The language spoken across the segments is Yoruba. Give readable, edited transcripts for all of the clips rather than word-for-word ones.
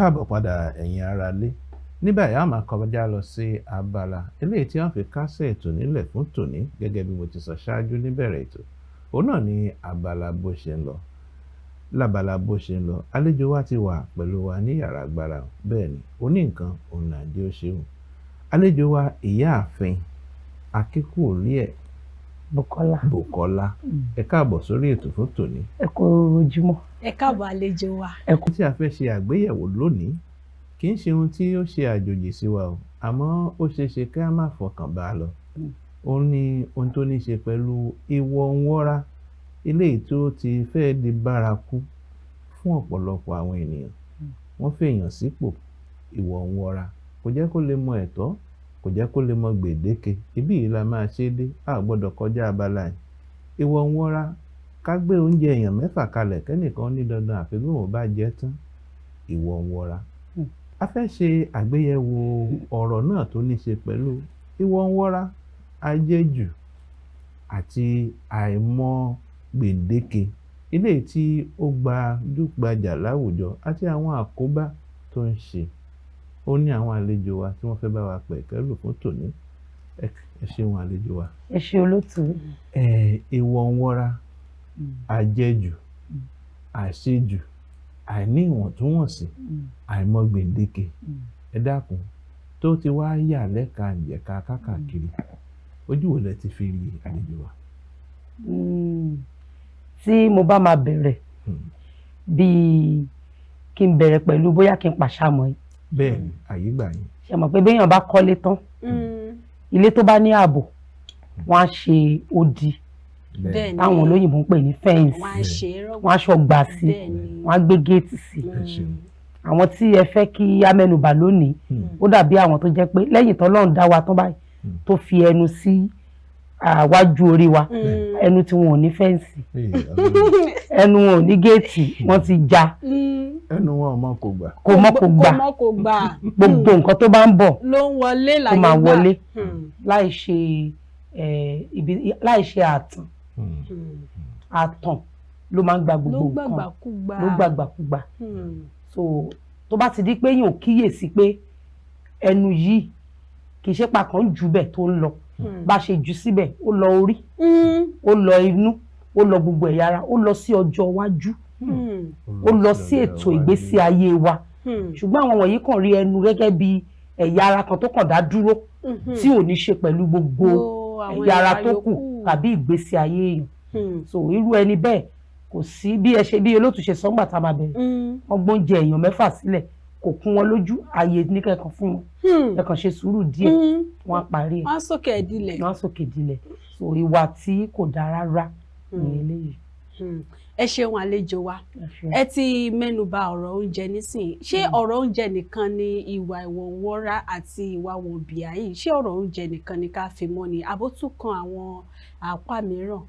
káàbọ̀ padà ẹ̀yin ará lé. Ní báyìí a máa kọjá lọ sí abala eléyìí tí wọ́n fi kásẹ̀ ètò nílẹ̀ fún tòní gẹ́gẹ́ bí mo ti sọ ṣáájú níbẹ̀rẹ̀ ètò. Òun náà ni abala bó ṣe ń lọ. Lábala bó ṣe ń lọ, àlejò wa ti wà pẹ̀lú wa ní yàrá agbára. Bẹ́ẹ̀ ni, oní nǹkan òun náà dé ó ṣeun. Àlejò wa ìyáàfin Akínkùnmí Bùkọ́lá. Ẹ káàbọ̀ sórí ètò fún tòní. Ẹ kú ojúmọ́. Ẹ káàbọ̀ àlejò wa. Ẹ̀kọ́ tí a fẹ́ ṣe àgbéyẹ̀wò lónìí kì í ṣe ohun tí ó ṣe àjòjì sí wa o, àmọ́ ó ṣeé ṣe ká má fọkàn bá a lọ. Ó ní ohun tó ní ṣe pẹ̀lú ìwọ̀nwọ́ra eléyìí tó ti fẹ́ di bárakú fún ọ̀pọ̀lọpọ̀ àwọn ènìyàn. Wọ́n fèèyàn sípò ìwọ̀nwọ́ra, kò jẹ́ kó lè mọ ẹ̀tọ́, kò jẹ́ kó lè mọ gbèdéke. Ibí yìí la máa ṣe dé, a ò gbọ́dọ̀ kọjá abala yìí. Ìwọ̀nwọ́ra, ká gbé oúnjẹ èèyàn mẹ́fà kalẹ̀ kẹ́nìkan ní dandan àfi bí òun bá jẹ tán. Ìwọ̀nwọ́ra. A fẹ́ ṣe àgbéyẹ̀wò ọ̀rọ̀ náà tó ní ṣe pẹ̀lú ìwọ̀nwọ́ra, àjẹjù àti àìmọ̀ gbèdéke eléyìí tí ó gbajúgbajà láwùjọ àti àwọn àkóbá tó ń ṣe. Ó ní àwọn àlejò wa tí wọ́n fẹ́ bá wa pẹ̀kẹ́lù fún tòní. Ẹ ṣeun àlejò wa. Ẹ ṣé olóòtú. Ìwọ̀nwọ́ra, àjẹjù, àṣejù, àìní ìwọ̀ntúnwọ̀nsì, àìmọ̀ gbèdéke. Ẹ dákun, tó ti wá yà lẹ́ka ǹjẹ̀ka kákàkiri, ojú wo lẹ ti fi rí àlejò wa? Tí mo bá máa bẹ̀rẹ̀ bíi kí n bẹ̀rẹ̀ pẹ̀lú bóyá kí n pàṣàmọ̀ yìí. Bẹ́ẹ̀ni, àyè gbà yín. Ṣé mọ̀ pé béèyàn bá kọ́lé tán, ilé tó bá ní ààbò, wọ́n á ṣe odi. Bẹ́ẹ̀ni. Táwọn olóyìnbó ń pè ní fẹ́ǹsì. Wọ́n á ṣọgbà sí, wọ́n á gbé géètì sí. Àwọn tí ẹ fẹ́ kí á mẹ́nubà lónìí, ó dàbí àwọn tó jẹ́ pé lẹ́yìn t'Ọlọ́run dá wa tán báyìí, tó fi ẹnu sí àwájú orí wa, ẹnu tí wọn ò ní fẹ́ǹsì, ẹnu wọn ò ní géètì, wọ́n ti já. Ẹnu wọn ọmọ kò gbà. Kò mọ́ kò gbà. Gbogbo nǹkan tó bá ń bọ̀ ló ń wọlé láyé gbà. tó máa wọlé láì ṣe àtàn ló máa ń gba gbogbo nǹkan, ló gbàgbàkúgbà. So tó bá ti di pé yín ò kíyèsí pé ẹnu yìí kì í ṣe pàkàn jù bẹ́ẹ̀ tó ń lọ, bá ṣe jù síbẹ̀ ó lọ orí, ó lọ inú, ó lọ gbogbo ẹ̀yà ara, ó lọ sí ọjọ́ iwájú, ó lọ sí ètò ìgbésí ayé wa. Ṣùgbọ́n àwọn wọ̀nyí kàn rí ẹnu gẹ́gẹ́ bí ẹ̀yà ara kan tó kàn dá dúró tí ò ní ṣe pẹ̀lú gbogbo ẹ̀yà ara tó kù tàbí ìgbésí ayé èèyàn. So irú ẹni bẹ́ẹ̀ kò sí bí olóòtú ṣe sọ́ngbà tá a máa bẹ̀rẹ̀, wọ́n gbóúnjẹ èèyàn mẹ́fà sílẹ̀, kò kún wọn lójú, ààyè ní kẹ́kàn fún wọn, ẹ̀kàn ṣe sùúrù díẹ̀, wọ́n á parí ẹ̀. Wọ́n á sókè ìdílẹ̀. So ìwà tí kò dáa rárá ní eléyìí. Ẹ ṣeun àlejò wa. Ẹ ti mẹ́nuba ọ̀rọ̀ oúnjẹ nísìnyí. Ṣé ọ̀rọ̀ oúnjẹ nìkan ni ìwà ìwọ̀nwọ́ra àti ìwà wọ̀nbìà yìí? Ṣé ọ̀rọ̀ oúnjẹ nìkan ni ká fi mọ́ ni àbó tún kan àwọn àpá mìíràn?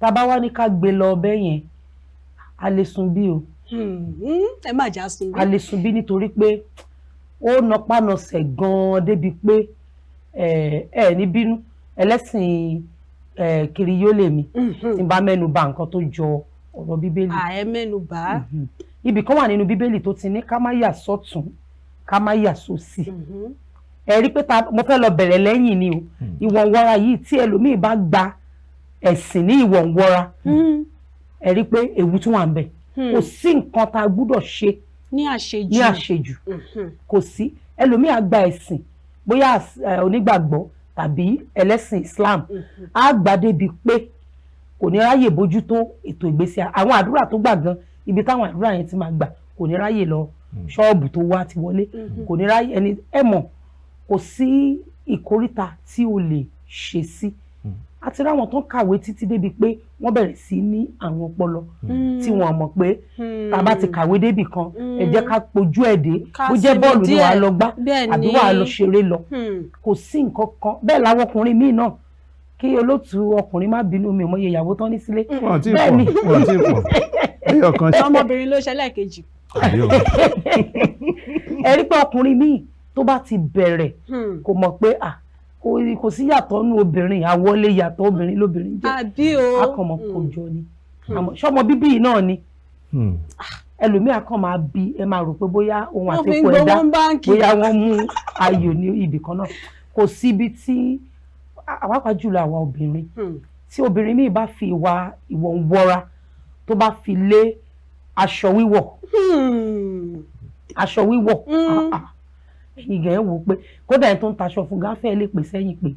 Tá bá wá ní ká gbé lọ ọbẹ̀ yẹn, a lè sun bí o. Ẹ má jà sun bí. A lè sun bí nítorí pé ó nọpánọsẹ̀ gan-an débi pé ẹ ní bínú ẹlẹ́sìn kiri yóò lè mi tí n bá mẹ́nu bà nǹkan tó jọ ọ̀rọ̀ bíbélì. Ẹ mẹ́nu bà. Ibì kan wà nínú bíbélì tó ti ní ká má yà sọ́tún, ká má yà sósì. Ẹ rí pé mo fẹ́ lọ bẹ̀rẹ̀ lẹ́yìn ni o. Ìwọ̀nwọ́ra yìí tí ẹlòmíì bá gba ẹ̀sìn ní ìwọ̀nwọ́ra, ẹ rí pé ewu tún wà ń bẹ̀. Kò sí nǹkan tá a gbúdọ̀ ṣe ní àṣejù. Kò sí. Ẹlòmíì á gba ẹ̀sìn bóyá onígbàgbọ́ tàbí ẹlẹ́sìn Islam, á gbà débi pé kò ní ráyè bójútó ètò ìgbésí àwọn àdúrà tó gbà gan, ibi táwọn àdúrà yẹn ti máa gbà kò ní ráyè lọ ṣọ́ọ̀bù tó wá ti wọlé, kò ní ráyè ẹni mọ̀, kò sí ìkóríta tí o lè ṣe sí. Àti ráwọn tó ń kàwé títí débi pé wọ́n bẹ̀rẹ̀ sí ní àwọn ọpọlọ tí wọ́n mọ̀ pé tá a bá ti kàwé débì kan, ẹ jẹ́ ká pojú ẹ̀ dé, bó jẹ́ bọ́ọ̀lù ni wàá lọ gbá àbí wàá lọ ṣeré lọ. Kò sí nǹkan kan bẹ́ẹ̀ láwọn ọkùnrin míì náà, kí olóòtú ọkùnrin má bínú, mi ò mọye ìyàwó tán ní sílé. Bẹ́ẹ̀ ni ọmọbìnrin ló ṣẹlẹ̀ kejì. Ẹ rí pé ọkùnrin míì tó bá ti bẹ̀rẹ̀ kò mọ̀ pé kò sí yàtọ̀ nínú obìnrin, àwọlé yàtọ̀ obìnrin lóbìnrin jẹ́, àbí o akọ̀mọ̀ kò jọ ni. Àmọ́ ṣọmọ bíbí yìí náà ni ẹlòmíà kan máa bí ẹ máa rò pé bóyá ohun àtẹkọ ẹ̀dá bóyá wọ́n mú ayò ní ibì kan náà kò síbi tí àwápá jùlọ àwa obìnrin tí obìnrin míì bá fi ìwà ìwọ̀nwọra tó bá fi lé aṣọ wíwọ̀ ẹ̀yin gẹ̀ ẹ́ wò pé kódà ẹ̀ tó ń taṣọ fún gáfẹ́ lè pè sẹ́yìn pé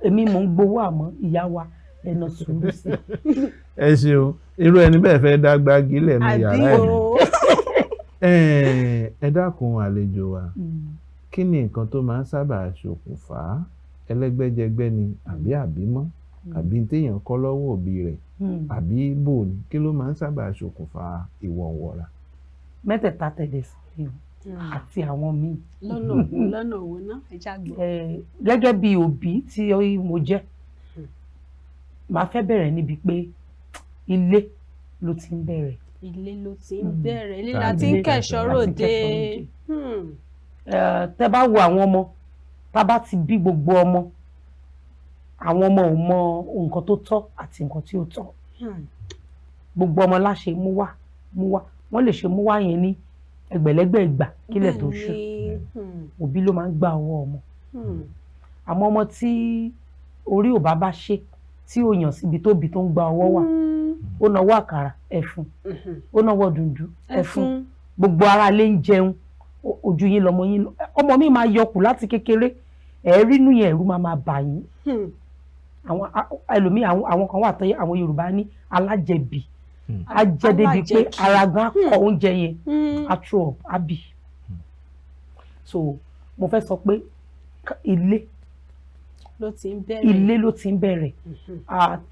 èmi mò ń gbowó àmọ́ ìyá wa ẹ̀nà sùúrù sí. ẹ ṣeun irú ẹni bẹ́ẹ̀ fẹ́ dá gbági lẹ́nu yàrá ẹ dákun àlejò wa kí ni nǹkan tó máa ń sábà ṣokùnfà ẹlẹ́gbẹ́jẹgbẹ́ ni àbí àbímọ́ àbí téèyàn kọ́ lọ́wọ́ òbí rẹ̀ àbí bò ní kí ló máa ń sábà ṣokùnfà ìwọ̀nwọ̀ra. mẹ́tẹ̀ẹ̀ta tẹ̀lé sí i àti àwọn míì. lọ́nà òwò náà ẹ já gbọ́. gẹ́gẹ́ bí òbí tí mo jẹ́ màá fẹ́ bẹ̀rẹ̀ níbi pé ilé ló ti ń bẹ̀rẹ̀. ilé ló ti ń bẹ̀rẹ̀ ilé la ti ń kẹ̀ṣọ́ ròde. tẹ́ bá wo àwọn ọmọ tá bá ti bí gbogbo ọmọ àwọn ọmọ ò mọ nǹkan tó tọ́ àti nǹkan tí ó tọ́ gbogbo ọmọ láṣẹ mú wá wọ́n lè ṣe mú wá yẹn ní ẹgbẹ̀lẹ́gbẹ̀ ìgbà kílẹ̀ tó ṣú òbí ló máa ń gbà ọwọ́ ọmọ àmọ́ ọmọ tí orí ò bá ṣe tí ò yàn síbi tóbi tó ń gba ọwọ́ wà ó nawọ́ àkàrà ẹ̀fun ó nawọ́ dùndú ẹ̀fun gbogbo ara lè ń jẹun ojú yín lọmọ yín ọmọ mi máa yọkù láti kékeré ẹ̀ẹ́rí inú yẹn ẹ̀rú máa bà yín àwọn ẹlòmíì àwọn kan wà tẹ́yẹ àwọn Yorùbá ní alájẹbì ajẹ́dẹ́bi pé ara gan kọ oúnjẹ yẹn atro abi so mo fẹ́ sọ pé ilé ló ti ń bẹ̀rẹ̀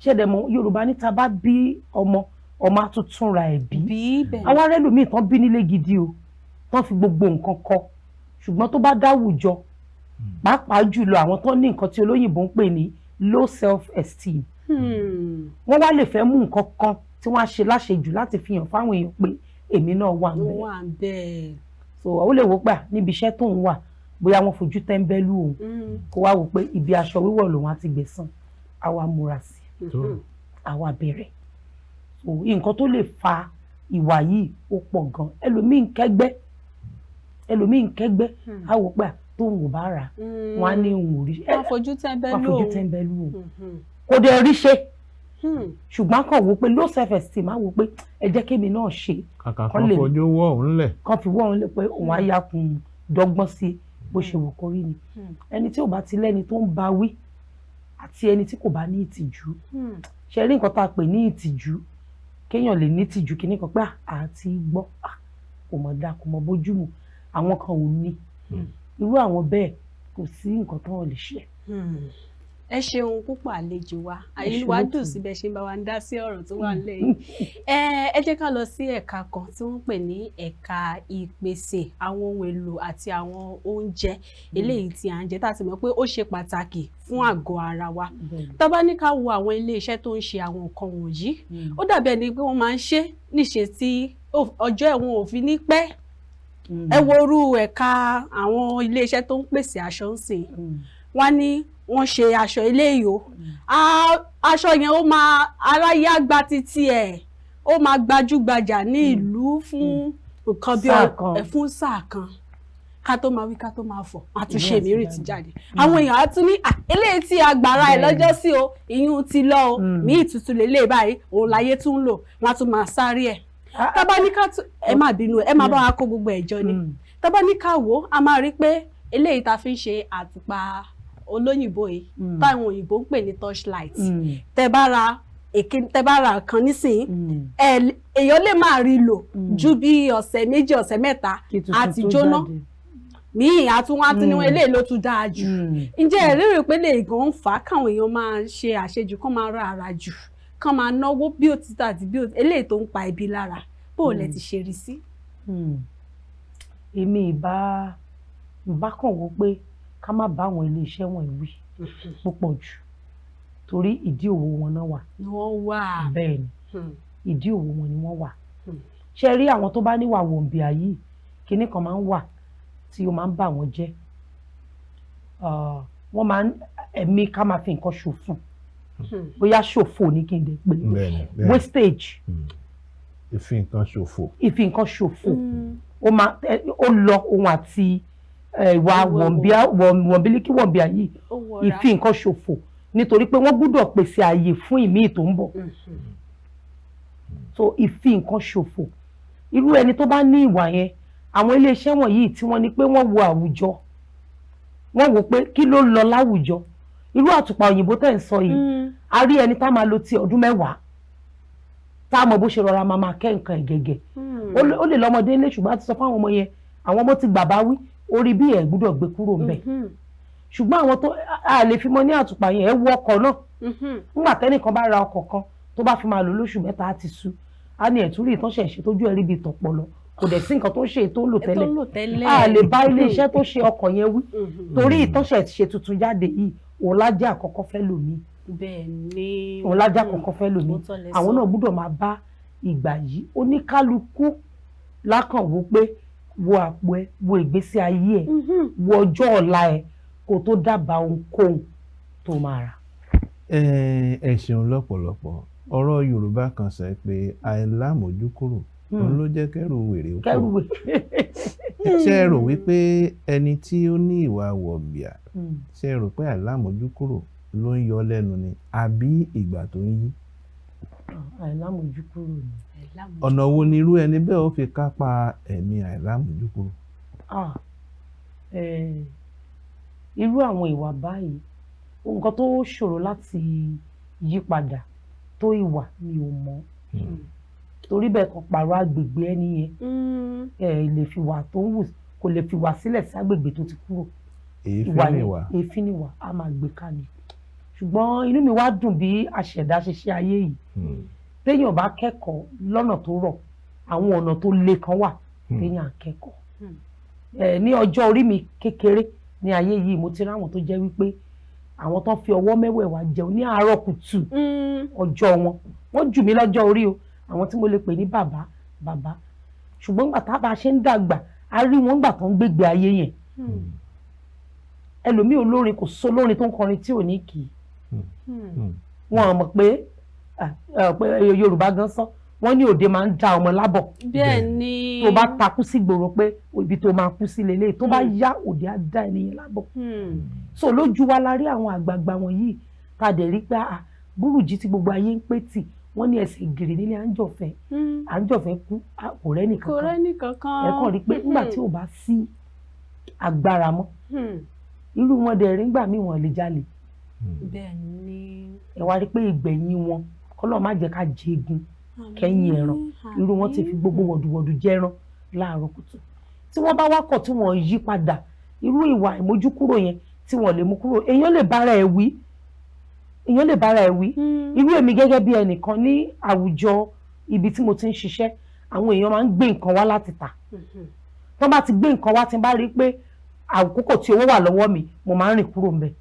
ṣẹ́dẹ̀mọ́ Yorùbá níta bá bí ọmọ àtúntún ra ẹ̀ bí àwọn arẹ́lòmíì tán bí nílé gidi o tán fi gbogbo nǹkan kọ ṣùgbọ́n tó bá dáwùjọ pàápàá jùlọ àwọn tó ní nǹkan tí olóyìnbó ń pè ní low self-esteem wọ́n wá lè fẹ́ mú nǹkan kan tí wọ́n á ṣe láṣejù láti fi hàn fáwọn èèyàn pé èmi náà wà ńbẹ̀ so ó lè wò pé níbi iṣẹ́ tó ń wà bóyá wọ́n fojú tẹ́ńbẹ́lú òun kó wá wò pé ibi aṣọ wíwọ̀ lòun á ti gbẹ̀san àwa múra sí àwa bẹ̀rẹ̀ so nǹkan tó lè fa ìwà yìí ó pọ̀ gan ẹlòmíì ń kẹ́gbẹ́ á wò pé tóun ò bá rà wọ́n á ní òun ò rí wọ́n fojú tẹ́ńbẹ́lú òun kò dẹ̀ rí ṣe ṣùgbọ́n kàn wò pé low self esteem á wò pé ẹ jẹ́ kémi náà ṣe kàkà kan fojú wọ́ òun lẹ̀ kan fi wọ́ òun lẹ̀ pé òun á yá kun dọ́gbọ́n sí bó ṣe wò kó rí ni ẹni tí ò bá ti lẹ́ni tó ń bá wí àti ẹni tí kò bá ní ìtìjú ṣe rí nǹkan tá a pè ní ìtìjú kéèyàn lè ní ìtìjú kí ní kan pé àti gbọ́ kò mọ̀ dá kò mọ̀ bójú mu àwọn kan ò ní irú àwọn bẹ́ẹ̀ kò sí nǹkan tó wọ́n lè ṣe. ẹ ṣeun púpọ̀ àlejò wa àyíwá dùn síbẹ̀ ṣe ń bá wa ń dá sí ọ̀rọ̀ tó wà lẹ́yìn ẹ jẹ́ ká lọ sí ẹ̀ka kan tí wọ́n pè ní ẹ̀ka ìpèsè àwọn ohun èlò àti àwọn oúnjẹ eléyìí tí à ń jẹ tá a ti mọ̀ pé ó ṣe pàtàkì fún àgọ́ ara wa tá bá ní ká wo àwọn iléeṣẹ́ tó ń ṣe àwọn nǹkan wọ̀nyí ó dàbí ẹni pé wọ́n máa ń ṣe níṣe tí ọjọ́ ẹ̀wọ̀n ò fi ní pẹ́ ẹ wo orú ẹ̀ka àwọn iléeṣẹ́ tó ń pèsè aṣọ ń sìn wọ́n ní wọ́n ṣe aṣọ eléyìí o aṣọ yẹn ó máa aráyé àgbà títí ẹ̀ ó máa gbajúgbajà ní ìlú fún nǹkan bí fún sáà kan ká tó máa wí ká tó máa fọ̀ àtúnṣe mìíràn ti jáde àwọn èèyàn á tún ní eléyìí tí agbára ẹ̀ lọ́jọ́ sí o ìyún ti lọ o míì tuntun lélẹ̀ báyìí òun láyé tún ń lò wọ́n á tún máa sáré ẹ̀ tábà ní ká ẹ má bínú ẹ má bá wa kó gbogbo ẹ̀jọ ni tábà ní ká wò á máa rí pé eléyìí tá fi ń ṣe àtùpà olóyìnbó yìí táwọn òyìnbó ń pè ní torchlight tẹ́ bá ra kan nísìnyí èèyàn lè máa rí lò ju bí ọ̀sẹ̀ méjì ọ̀sẹ̀ mẹ́ta àti jóná míì àtúnwátún ní wọn eléyìí ló tún dáa jù ǹjẹ́ ẹ lérò pé lè gan fà á káwọn èèyàn máa ṣe àṣejù kán máa ra ara jù kán máa náwó bí òtítọ́ àti bí eléyìí tó ń pa ẹbí lára bó o lẹ ti ṣe rí sí. èmi ìbá kàn wò pé ká má bá àwọn iléeṣẹ́ wọ̀nyí wí púpọ̀ jù torí ìdí òwò wọn náà wà. wọ́n wà. bẹ́ẹ̀ ni ìdí òwò wọn ni wọ́n wà. ṣe rí àwọn tó bá níwà wọ̀nbíà yìí kinní kan máa ń wà tí ó máa ń bà wọ́n jẹ́ wọ́n máa ń ẹ̀mí ká máa fi nǹkan ṣòfò bóyá ṣòfò ní kí n lè pè é wastage ìfi nǹkan ṣòfò. ìfi nǹkan ṣòfò ó lọ ohun àti ìwà wọ̀nbílíkì wọ̀nbíà yìí ìfi nǹkan ṣòfò nítorí pé wọ́n gbọ́dọ̀ pèsè ààyè fún ìmíì tó ń bọ̀. So ìfi nǹkan ṣòfò irú ẹni tó bá ní ìwà yẹn àwọn iléeṣẹ́ wọ̀nyí tí wọ́n ní pé wọ́n wo àwùjọ wọ́n wò pé kí ló lọ láwùjọ irú àtùpà òyìnbó tẹ̀ ń sọ yìí a rí ẹni tá máa lo ti ọdún 10 tá a mọ̀ bó ṣe rọra máa kẹ́ nǹkan ẹ̀gẹ̀gẹ̀ ó lè lọ́mọdé ilé ṣùgbọ́n a ti sọ fún àwọn ọmọ yẹn àwọn ọmọ ti gbàbá wí orí bí ẹ̀ gbúdọ̀ gbé kúrò ń bẹ̀ ṣùgbọ́n àwọn tó a lè fi mọ ní àtùpà yẹn ẹ wo ọkọ̀ náà nígbà tẹ́nìkan bá ra ọkọ̀ kan tó bá fi máa lò lóṣù 3 á ti sú a ní ẹ̀túrí ìtọ́ṣẹ̀ ṣe tójú ẹ̀rí bíi tọ̀pọ̀lọ kò dẹ̀ sí nǹkan tó ṣe tó ń lò tẹ́lẹ̀ a lè bá ilé iṣẹ́ tó ṣe ọkọ̀ yẹn wí torí ìtọ́ṣẹ̀ ṣe tuntun jáde yìí òun lájà àkọ́kọ́ fẹ́ lò mí òun lájà àkọ́kọ́ fẹ́ lò mí àwọn náà gbúdọ̀ máa bá ìgbà yìí oníkálukú lákànwó pé wo àpò ẹ wo ìgbésí ayé ẹ wo ọjọ́ ọ̀la ẹ kó tó dábàá ohunkóhun tó máa rà. ẹ ṣeun lọ́pọ̀lọpọ̀ ọ̀rọ̀ Yorùbá kan sọ pé àìlámójúkúrò òun ló jẹ́ kẹ́rù wèrè ó pọ̀. ṣé ẹ rò wípé ẹni tí ó ní ìwà wọ̀bìà ṣé ẹ rò pé àìlámójúkúrò ló ń yọ lẹ́nu ni àbí ìgbà tó ń yí? àìlámójúkúrò ni. ọ̀nà wo ni irú ẹni bẹ́ẹ̀ ó fi kápá ẹ̀mí àìlámójúkúrò? irú àwọn ìwà báyìí nǹkan tó ṣòro láti yí padà tó ìwà mi ò mọ̀ torí bẹ́ẹ̀ kan pààrọ̀ agbègbè ẹni yẹn lè fi wà tó ń wù kò lè fi wà sílẹ̀ sí agbègbè tó ti kúrò èéfín ni wà á máa gbé ká ni ṣùgbọ́n inú mi wá dùn bí àṣẹ̀dá ṣe ṣe ayé yìí téèyàn bá kẹ́kọ̀ọ́ lọ́nà tó rọ̀ àwọn ọ̀nà tó le kan wà téèyàn kẹ́kọ̀ọ́ ní ọjọ́ orí mi kékeré ní ayé yìí mo ti ráwọn tó jẹ́ wípé àwọn tó fi ọwọ́ mẹ́wẹ̀ẹ̀wá jẹun ní àárọ̀ kùtù ọjọ́ wọ́n jù mí lọ́jọ́ orí o àwọn tí mo lè pè ní bàbá ṣùgbọ́n gbà tá a bá ṣe ń dàgbà a rí wọn gbà tó ń gbégbé ayé yẹn ẹlòmíì olórin kò sólórin tó ń kọrin tí ò ní kì í wọn mọ̀ pé Yorùbá gan sọ wọ́n ní òde máa ń da ọmọ lábọ̀ bẹ́ẹ̀ ni tó bá takú sí gbòòrò pé ibi tó máa kú sí lélẹ̀ tó bá yá òde á dá ènìyàn lábọ̀ so lójú wa la rí àwọn àgbààgbà wọ̀nyí tá a dẹ̀ rí pé Bùrújí tí gbogbo ayé ń pè tì wọ́n ní ẹsẹ̀ gìrì nílé àńjọ̀fẹ́ kú kò rẹ́nì kankan ẹ kàn rí pé nígbà tí ò bá sí agbára mọ́ irú wọn dẹ̀ rí nígbà míì wọn lè jalè bẹ́ẹ̀ ni ẹ wá rí pé ìgbẹ̀yìn wọn kọ́lọ́ má jẹ́ ká jẹ́gun kẹ́yìn ẹran irú wọn ti fi gbogbo wọ̀dùwọ̀dù jẹ́ran láàárọ̀ kùtù tí wọ́n bá wá kọ̀ tí wọ́n yí padà irú ìwà ìmójúkúrò yẹn tí wọ́n lè mú kúrò èèyàn lè bára ẹ̀ wí irú èmi gẹ́gẹ́ bí ẹnìkan ní àwùjọ ibi tí mo ti ń ṣiṣẹ́ àwọn èèyàn máa ń gbé nǹkan wá láti tà tó bá ti gbé nǹkan wá tí n bá rí pé àkókò tí owó wà lọ́wọ́ mi mo máa ń rìn kúrò ńbẹ̀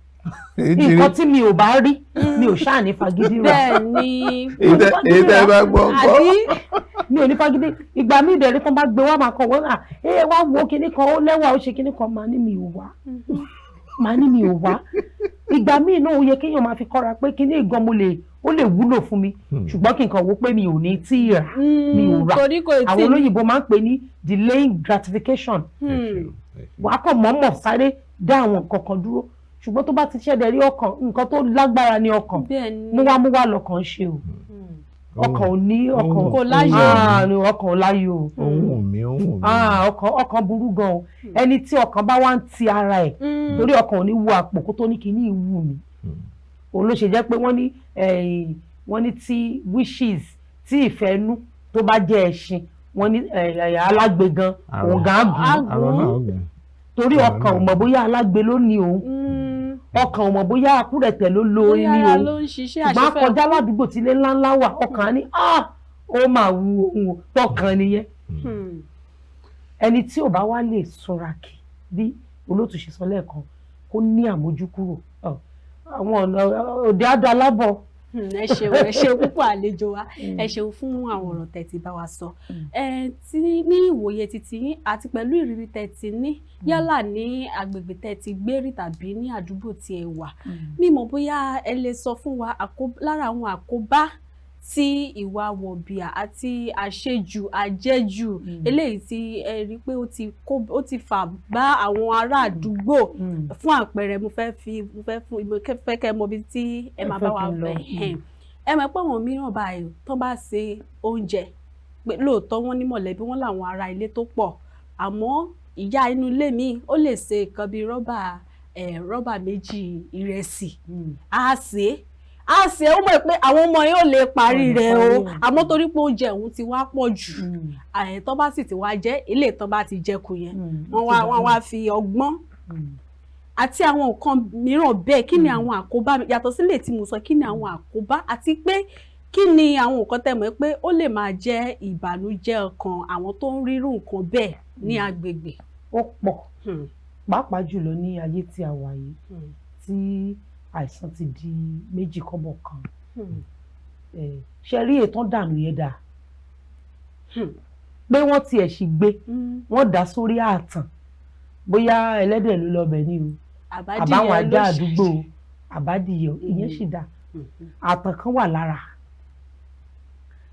nǹkan tí mi ò bá rí mi ò ṣáà ní fagídí rà bẹ́ẹ̀ ni èyí tẹ́ ẹ bá gbọ́ ńkọ́ mi ò ní fagídí ìgbà mi ìdẹ̀rí kan bá gbé wá máa kàn wọ́n wá wo kinní kan ó lẹ́wà ó ṣe kinní kan máa ní mi ò wá ìgbà míì náà ó yẹ kéèyàn máa fi kọ́ra pé kíní ìgan ó lè wúlò fún mi ṣùgbọ́n kí n kàn wò pé mi ò ní tí ì rà mi ò rà àwọn olóyìnbó máa ń pè ní delaying gratification wàá kàn mọ̀ọ́mọ̀ sáré dá àwọn nǹkan kan dúró ṣùgbọ́n tó bá ti ṣẹ̀dẹ̀ rí ọkàn nǹkan tó lágbára ní ọkàn múwámúwá lọ́kàn ṣe o ọkàn ò ní ọkàn kò láyò ọkàn ò láyò ọkàn burú gan o ẹni tí ọkàn bá wá ń ti ara ẹ̀ torí ọkàn ò ní wo àpò kó tó ní kíní ìwú mi òun ló ṣe jẹ́ pé wọ́n ní tí wishes tí ìfẹ́ inú tó bá jẹ́ ẹṣin wọ́n ní alágbe gan òun gan gùn torí ọkàn ò mọ̀ bóyá alágbe ló ní òun ọkàn ò mọ̀ bóyá akúrẹ̀tẹ̀ ló lo ní òun ṣùgbọ́n akọjá ládùúgbò tí ilé ńláńlá wà ọkàn á ní ó máa wu òun tọkàn nìyẹn ẹni tí ò bá wá lè súnra kì bí olóòtú ṣe sọ lẹ́ẹ̀kan kó ní àmójúkúrò àwọn ọ̀nà òde àdá lábọ̀. ẹ ṣeun púpọ̀ àlejò wa ẹ ṣeun fún àwọn ọ̀rọ̀ tẹ́ ti bá wa sọ tí ní ìwòye títí yín àti pẹ̀lú ìrírí tẹ́ ti ní yálà ní agbègbè tẹ́ ti gbé rí tàbí ní àdúgbò tí ẹ wà mímọ̀ bóyá ẹ lè sọ fún wa lára àwọn àkóbá tí ìwà wọ̀bìà àti àṣejù àjẹjù eléyìí tí ẹ rí pé ó ti fà bá àwọn ará àdúgbò fún àpẹẹrẹ mo fẹ́ kẹ́ mọ̀ bí tí ẹ máa bá wa bẹ̀ ẹ mọ̀ pé àwọn mìíràn báyìí tó bá ṣe oúnjẹ pé lóòótọ́ wọ́n ní mọ̀lẹ́bí wọn làwọn ará ilé tó pọ̀ àmọ́ ìyá inú ilé mi ó lè ṣe nǹkan bíi rọ́bà méjì ìrẹsì á ṣe ó mọ̀ pé àwọn ọmọ yóò lè parí rẹ̀ o àmọ́ torí pé oúnjẹ òun ti wá pọ̀ jù tó bá sì ti wá jẹ́ ilé tó bá ti jẹkù yẹn wọ́n wá fi ọgbọ́n àti àwọn nǹkan mìíràn bẹ́ẹ̀ kí ni àwọn àkóbá yàtọ̀ sílẹ̀ tí mo sọ kí ni àwọn àkóbá àti pé kí ni àwọn nǹkan tẹ́ mọ̀ pé ó lè máa jẹ́ ìbànújẹ́ ọkàn àwọn tó ń rírú nǹkan bẹ́ẹ̀ ní agbègbè. Ó pọ̀ pàápàá jùlọ ní ayé tí a wà yìí tí àìsàn ti di méjì kọ́bọ̀ kan ṣe rí ètò dànù yẹn dà pé wọ́n tiẹ̀ sì gbé wọ́n dá sórí ààtàn bóyá ẹlẹ́dẹ̀ ló lọ́bẹ̀ ní o àbáwọn ajá àdúgbò àbádìyẹ ìyẹn sì dá ààtàn kan wà lára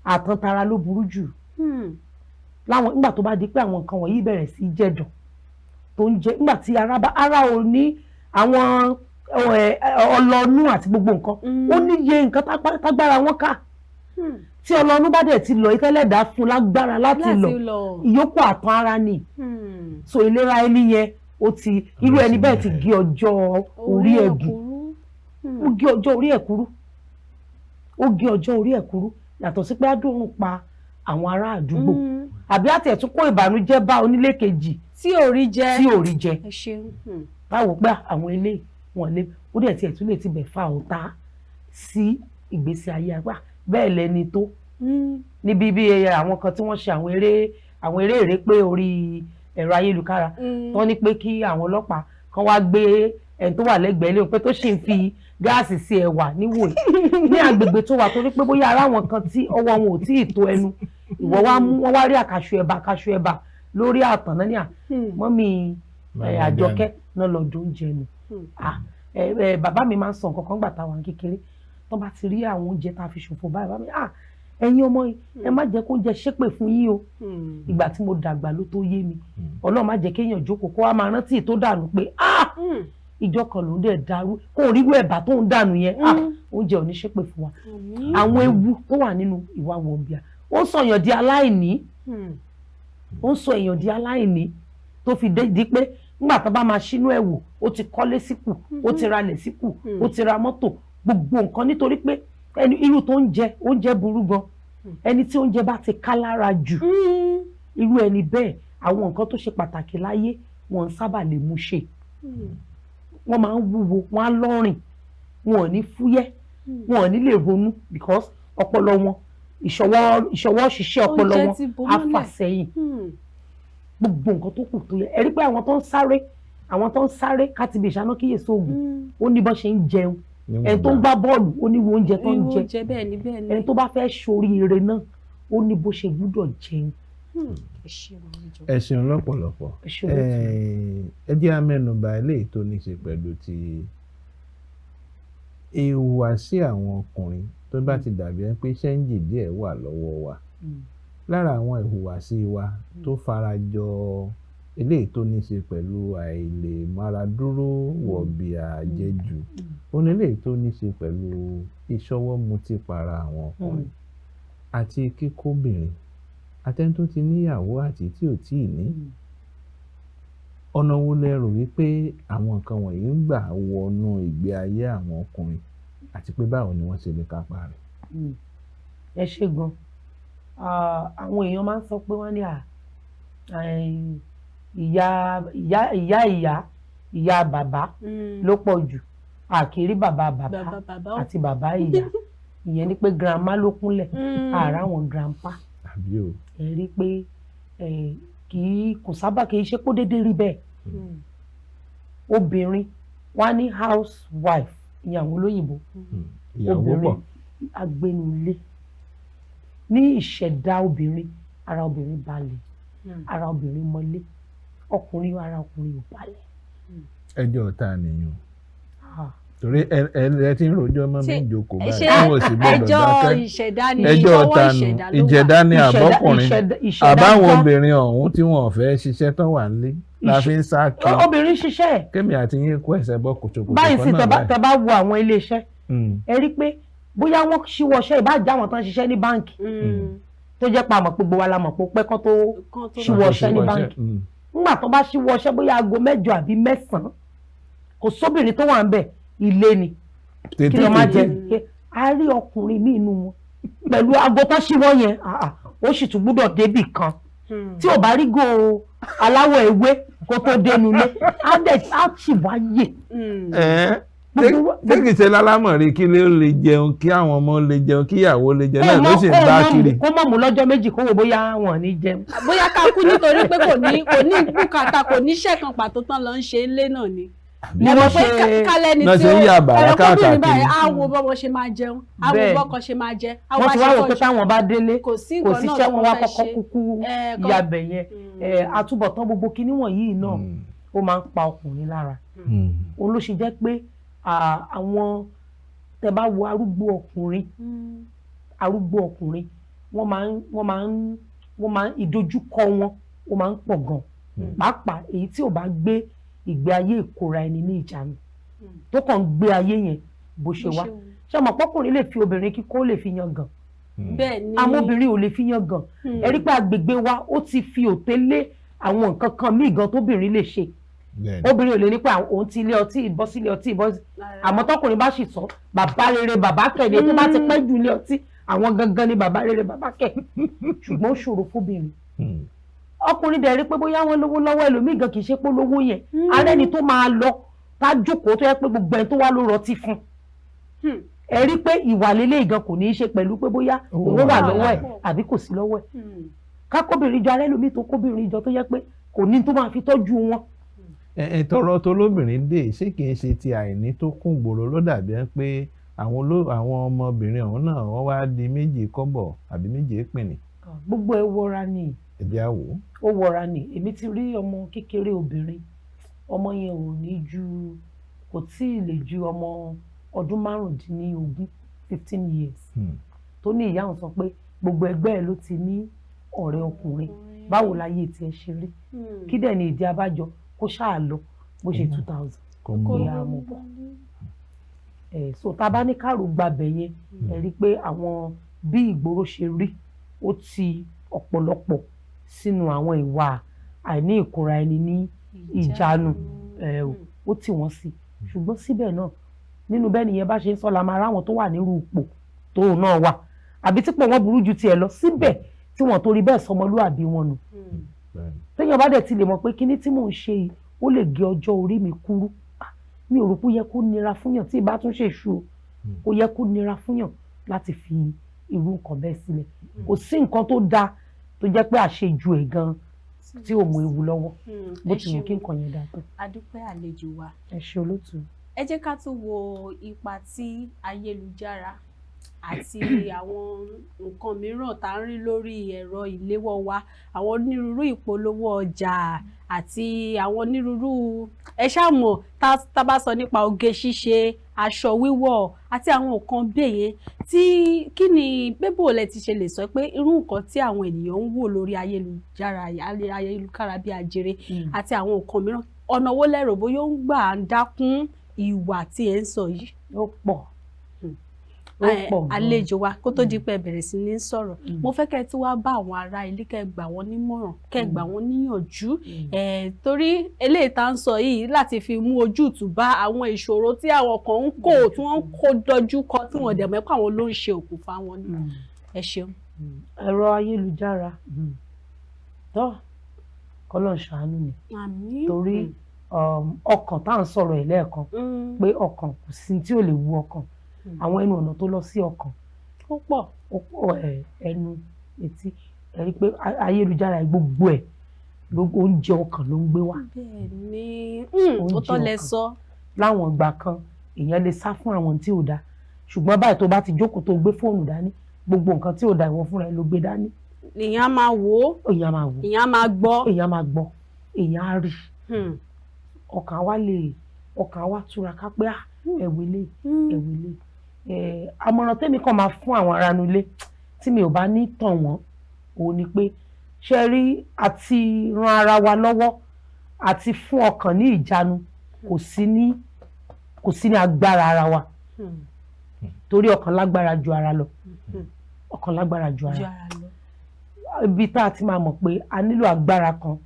ààtàn tara ló burú jù láwọn nígbà tó bá di pé àwọn nǹkan wọ̀nyí bẹ̀rẹ̀ sí jẹ̀dọ̀ tó ń jẹ nígbà tí ara ò ní àwọn ọlọ́nú àti gbogbo nǹkan ó níye nǹkan tágbára wọn ká tí ọlọ́nú bá dẹ̀ ti lọ ìtẹ́lẹ̀dá fún lágbára láti lọ ìyókù àtàn ara ni so ìlera ẹni yẹn ó ti irú ẹni bẹ́ẹ̀ ti gé ọjọ́ orí ẹ̀gùn ó gé ọjọ́ orí ẹ̀ kúrú ó gé ọjọ́ orí ẹ̀ kúrú yàtọ̀ sí pé àdúrún pa àwọn ará àdúgbò àbí àtẹ̀tún kó ìbànújẹ́ bá onílé kejì tí ò rí jẹ báwo pé àwọn ilé wọn lé ó dẹ̀ tiẹ̀ tún lè ti bẹ̀ fa ọ̀tá sí ìgbésí ayé àgbà bẹ́ẹ̀ lẹni tó níbi bí àwọn kan tí wọ́n ṣe àwọn eré ìrépé orí ẹ̀rọ ayélujára tó ní pé kí àwọn ọlọ́pàá kan wá gbé ẹni tó wà lẹ́gbẹ̀ẹ́ lé pé tó sì ń fi gáàsì sí ẹ̀wà níwò ní agbègbè tó wà torí pé bóyá ara wọn kan tí ọwọ́ wọn ò tí ì tó ẹnu ìwọ wọ́n wá rí àkàṣù ẹ̀bà lórí àtàn náà ní mọ́mí Àjọkẹ́ náà lọ́dún oúnjẹ nù bàbá mi máa ń sọ nǹkan kan gbà táwọn kékeré tó bá ti rí àwọn oúnjẹ tá a fi ṣòfò báyìí bàbá mi ẹ̀yin ọmọ yìí ẹ má jẹ́ kó oúnjẹ ṣépè fún yín o ìgbà tí mo dàgbà ló tó yé mi Ọlọ́run má jẹ́ kéèyàn jókòó kó wá máa rántí tó dànù pé ìjọ kan ló dẹ̀ dàrú kó o ríru ẹ̀bà tó ń dànù yẹn oúnjẹ ò ní ṣépè fún wa àwọn ewu tó wà nínú ìwà wọ̀nbíà ó ń sọ èèyàn di aláìní tó fi di pé nígbà tó bá máa ṣínú ẹ̀ wò ó ti kọ́lé síkù ó ti ralẹ̀ síkù ó ti ra mọ́tò gbogbo nǹkan nítorí pé irú tó ń jẹ oúnjẹ burú gan ẹni tí oúnjẹ bá ti ká lára jù irú ẹni bẹ́ẹ̀ àwọn nǹkan tó ṣe pàtàkì láyé wọn sábà lè mú ṣe wọ́n máa ń wúwo wọ́n á lọ́rìn wọn ò ní fúyẹ́ wọn ò ní lè ronú because ọpọlọ wọn ìṣọwọ́ ṣiṣẹ́ ọpọlọ wọn á fà sẹ́yìn gbogbo nǹkan tó kù tó yẹ ẹ rí pé àwọn tó ń sáré káti bí ìṣáná kíyèsí oògùn ó ní bọ́n ṣe ń jẹun ẹni tó ń gbá bọ́ọ̀lù ó ní oúnjẹ tó ń jẹ ẹni tó bá fẹ́ ṣoríire náà ó ní bó ṣe gbúdọ̀ jẹun. ẹ ṣeun lọ́pọ̀lọpọ̀ ẹ jẹ́ á mẹ́nubà eléyìí tó ní í ṣe pẹ̀lú ti ìhùwàsí àwọn ọkùnrin tó bá ti dàbí ẹ pé ṣẹ́ńjì díẹ̀ wà lọ́wọ́ wa lára àwọn ìhùwàsí wa tó farajọ eléyìí tó ní í ṣe pẹ̀lú àìlèmáradúró wọ̀bìà àjẹjù ó ní eléyìí tó ní í ṣe pẹ̀lú ìṣọwọ́ mutípara àwọn ọkùnrin àti kíkóbìnrin àtẹni tó ti níyàwó àti tí ò tíì ní ọ̀nà wo lẹ rò wípé àwọn nǹkan wọ̀nyí ń gbà wọnú ìgbé ayé àwọn ọkùnrin àti pé báwo ni wọ́n ṣe lè kápá rẹ̀. ẹ ṣé gan àwọn èèyàn máa ń sọ pé wọ́n ní ìyá bàbá ló pọ̀ jù àkìrí bàbá àti bàbá ìyá ìyẹn ni pé grandma ló kúnlẹ̀ àrà àwọn grandpa ẹ rí pé kò sábà kì í ṣe kó déédéé rí bẹ́ẹ̀ obìnrin wá ní housewife ìyàwó olóyìnbó obìnrin agbẹnulé ní ìṣẹ̀dá obìnrin ara obìnrin balẹ̀ ara obìnrin mọ́lé ọkùnrin ara ọkùnrin ò balẹ̀. ẹjọ́ ta nìyẹn. torí ẹ ti ń rojọ́ mọ́ mi jókòó báyìí ṣé wọn ò sì gbọ́dọ̀ dákẹ́. ẹjọ́ ìṣẹ̀dá ni ẹjọ́ ìṣọwọ́ tanu ìṣẹ̀dá ló wà. ìjẹ̀dá ni àbọ́kùnrin ìṣẹ̀dá àbáwọn já. obìnrin ọ̀hún tí wọn ò fẹ́ ṣiṣẹ́ tán wà nílé la fi ń sá kí obìnrin ṣiṣẹ́ kémi àti yín kó ẹsẹ̀ bọ́ kòtòkòtò báyìí sí kan náà tẹ bá wo àwọn ilé iṣẹ́ ẹ rí pé bóyá wọ́n ṣíwọ́ iṣẹ́ ìbájá àwọn tán ṣiṣẹ́ ní báǹkì tó jẹ́ pa àmọ̀ pé gbogbo wa la mọ̀ pé ó pẹ́ kán tó ṣíwọ́ iṣẹ́ ní báǹkì nígbà tó bá ṣíwọ́ iṣẹ́ bóyá aago 8 àbí 9 kò sóbìnrin tó wà ń bẹ̀ ilé ni kí ló máa jẹ a rí ọkùnrin ní inú wọn pẹ̀lú aago tó ṣíwọ́ yẹn ó sì tún gbúdọ̀ débì kan tí ò bá rí go aláwọ̀ ewé kó tó dénú ilé á sì wáyè. tẹ́kì ṣe lálámọ̀rí kí ló lè jẹun kí àwọn ọmọ lè jẹun kí ìyàwó lè jẹun náà ló sì ń bá kiri. kó mọ̀ mú lọ́jọ́ méjì kó wo bóyá wọn ní jẹun. bóyá ká kú nítorí pé kò ní bùkátà kò ní iṣẹ́ kan pàtó tán lọ ń ṣe ilé náà ni. bí wọ́n ṣe kálẹ̀ ni tí ó ẹ̀rọ̀kọ́bìnrin báyìí á wo bọ́mọ ṣe máa jẹun á wo bọ́kọ ṣe máa jẹ. wọ́n ti wá wò pé táwọn bá délé kò sí síṣẹ́ wọn wá kọ́kọ́ kúkú yabẹ̀ yẹn àtúbọ̀tán gbogbo kinní wọ̀nyí náà ó máa ń pa ọkùnrin lára. òun ló ṣe jẹ́ pé àwọn tẹ́ bá wo arúgbó ọkùnrin wọ́n máa ń ìdojúkọ wọn ó máa ń pọ̀ gan pàápàá èyí tí ò bá gbé ìgbé ayé ìkóra ẹni ní ìjánu tó kàn ń gbé ayé yẹn bó ṣe wá ṣé ọmọ pọkùnrin lè fi obìnrin kíkó lè fi yan gan àmọ́ obìnrin ò lè fi yan gan ẹ rí pé agbègbè wa ó ti fi òté lé àwọn nǹkan kan míì gan tóbìnrin lè ṣe obìnrin ò lè ní pé òun ti ilé ọtí ìbọ́ sílé ọtí ìbọ́ àmọ́ tọkùnrin bá sì sọ bàbá rere bàbá kẹ̀lé tó bá ti pẹ́ jù ilé ọtí àwọn gangan ni bàbá rere bàbá kẹ̀ ṣùgbọ́n ó ṣòro fóbìnrin ọkùnrin dẹ̀ rí pé bóyá wọ́n lówó lọ́wọ́ ẹlòmíì gan kì í ṣe pé lówó yẹn ààrẹ ni tó máa lọ tá jókòó tó yẹ pé gbogbo ẹni tó wá ló rọtí fún ẹ rí pé ìwà lélẹ̀ gan kò ní í ṣe pẹ̀lú pé bóyá owó wà lọ́wọ́ ẹ̀ àbí kò sí lọ́wọ́ ẹ̀ kákóbìnrin jọ ààrẹ ẹlòmíì tó kóbìnrin jọ tó yẹ pé kò ní tó máa fi tọ́jú wọn. tọrọ tó lóbìnrin dé ṣé kì í ṣe ti àìní tó kún gbòòrò ló dàbí ẹ pé àwọn ọmọbìnrin ọ̀hún náà wọ́n wá di méjì kọ́bọ̀ àbí méjì pìnì. gbogbo ẹ wọra ni ẹ̀jẹ̀ àwò. ó wọra ni èmi ti rí ọmọ kékeré obìnrin ọmọ yẹn ò ní kò tí ì lè ju ọmọ ọdún 15 years tó ní ìyá òun sọ pé gbogbo ẹgbẹ́ ẹ ló ti ní ọ̀rẹ́ ọkùnrin báwo láyé tiẹ̀ ṣe rí kí dẹ̀ ní ìdí abájọ kó ṣáà lọ bó ṣe 2000 kó yá mú bọ̀ so tá a bá ní káàrò gbàbẹ̀ yẹn ẹ rí i pé àwọn bí ìgboro ṣe rí ó ti ọ̀pọ̀lọpọ̀ sínú àwọn ìwà àìní ìkóra ẹni ní ìjánu ó tì wọ́n sí ṣùgbọ́n síbẹ̀ náà nínú bẹ́ẹ̀ nìyẹn bá ṣe ń sọ la máa ráwọn tó wà nírú ipò tóun náà wà àbí tí pò wọ́n burú ju tiẹ̀ lọ síbẹ̀ tí wọ́n torí bẹ́ẹ̀ sọmọlúàbí wọn nù téèyàn bá dẹ̀ ti lè mọ̀ pé kíní tí mò ń ṣe yìí ó lè gé ọjọ́ orí mi kúrú mi ò rò pé ó yẹ kó nira fúnyàn tí ìbá tún ṣe ṣu ó yẹ kó nira fúnyàn láti fi irú nǹkan bẹ́ẹ̀ sílẹ̀ kò sí nǹkan tó dáa tó jẹ́ pé àṣejù ẹ̀ gan tí ò mú ewu lọ́wọ́ bó ti wù kí nǹkan yẹn dáa tó. adúpẹ́ àlejò wa. ẹ ṣé olóòtú. ẹ jẹ́ ká tún wo ipa tí ayélujára àti àwọn nǹkan mìíràn tá ń rí lórí ẹ̀rọ ìléwọ́ wa àwọn onírúurú ìpolówó ọjà àti àwọn onírúurú ẹ ṣàmọ̀ tá bá sọ nípa oge ṣíṣe aṣọ wíwọ̀ àti àwọn nǹkan bẹ́ẹ̀ yẹn tí kí ni bébò lẹ ti ṣe lè sọ pé irú nǹkan tí àwọn ènìyàn ń wò lórí ayélujára bí ajere àti àwọn nǹkan mìíràn ọ̀nà wo lẹ rò bóyá ó ń gbà ń dákún ìwà tí ẹ ń sọ yìí. ó pọ̀ àlejò wa kó tó di pé bẹ̀rẹ̀ sí ní sọ̀rọ̀ mo fẹ́ kẹ́ tí wàá bá àwọn ará ilé kẹ́ gbà wọ́n nímọ̀ràn kẹ́ gbà wọ́n níyànjú torí eléyìí tá ń sọ yìí láti fi mú ojútùú bá àwọn ìṣòro tí àwọn kan ń kó tí wọ́n ń kó dojú kọ tí wọ́n dẹ̀ mọ̀ pé àwọn ló ń ṣe òkùnfà wọn ni ẹ ṣeun. ẹ̀rọ ayélujára tó kọ́lọ́n ṣàánú ni torí ọkàn tá à ń sọ̀rọ̀ ẹ̀ lẹ́ẹ̀kan pé ọkàn kò sí tí ò lè wú ọkàn àwọn ẹnu ọ̀nà tó lọ sí ọkàn ó pọ̀ ẹnu etí ẹ rí i pé ayélujára gbogbo ẹ̀ gbogbo oúnjẹ ọkàn ló ń gbé wá. bẹ́ẹ̀ni ó tọ́ lẹ sọ. láwọn ìgbà kan èèyàn lè sá fún àwọn tí ò dáa ṣùgbọ́n báyìí tó bá ti jókòó tó gbé fóònù dání gbogbo nǹkan tí ò dáa ìwọ fúnra ẹ ló gbé dání. èèyàn máa wò ó èèyàn máa gbọ́ èèyàn á rí ọkàn wa túraká pé ẹ̀wẹ̀lẹ̀ àmọ̀ràn tẹ́mi kan máa fún àwọn ará nulẹ̀ tí mi ò bá ní tàn wọ́n òun ni pé ṣe rí àti ran ara wa lọ́wọ́ àti fún ọkàn ní ìjánu kò sí ní agbára ara wa torí ọkàn lágbára ju ara lọ ọkàn lágbára ju ara ibi tá a ti máa mọ̀ pé a nílò agbára kan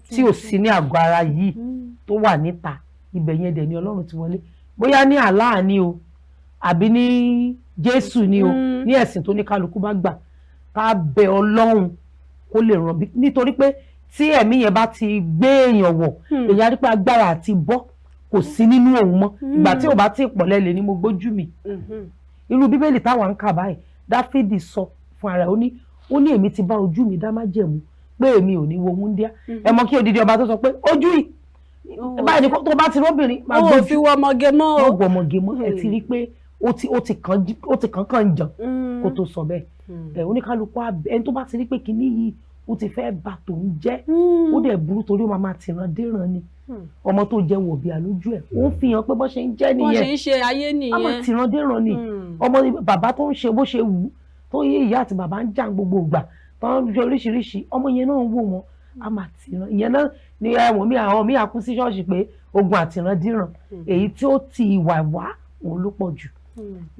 tí ò sí ní àgọ́ ara yìí tó wà níta ibẹ̀ yẹn dẹ̀ ni Ọlọ́run ti wọlé bóyá ní Allah ni o àbí ní Jésù ni o ní ẹ̀sìn tó ní kálukú bá gbà ká bẹ Ọlọ́run kó lè ràn bí nítorí pé tí ẹ̀mí yẹn bá ti gbé èèyàn wọ̀ èèyàn rí pé agbára àti bọ́ kò sí nínú òun mọ́ ìgbà tí ò bá ti pọ̀ lẹ́lẹ̀ ni mo gbójú mi irú bíbélì táwa ń kà báyìí Dáfídì sọ fún ara ó ní èmi ti bá ojú mi dá májẹ̀mú pé èmi ò ní wo wúndíá ẹ mọ̀ kí odidi ọba tó sọ pé ojú yìí báyìí ni tó bá ti róbìnrin máa gbójú fi wọ ọmọge mọ́ ó gbọ́ ọmọge mọ́ ẹ ti rí pé ó ti kàn jàn kó tó sọ bẹ́ẹ̀ oníkálukú ẹni tó bá ti rí pé kinní yìí ó ti fẹ́ bà tòun jẹ́ ó dẹ̀ burú torí ó máa tìran déràn ni ọmọ tó jẹ wọ̀bìà lójú ẹ̀ ó fi hàn pé bó ṣe ń jẹ́ nìyẹn bó ṣe ń ṣe ayé nìyẹn a máa tìran déràn ni ọmọ bàbá tó ń ṣe bó ṣe wù ú tó yé ìyá àti bàbá ń jà gbogbo ìgbà tó ń ṣe oríṣiríṣi ọmọ yẹn náà ń wò wọn a máa tìran ìyẹn náà ni àwọn míì àkú sí ṣọ́ọ̀ṣì pé ogun àtìran díràn èyí tí ó ti ìwà wá òun ló pọ̀ jù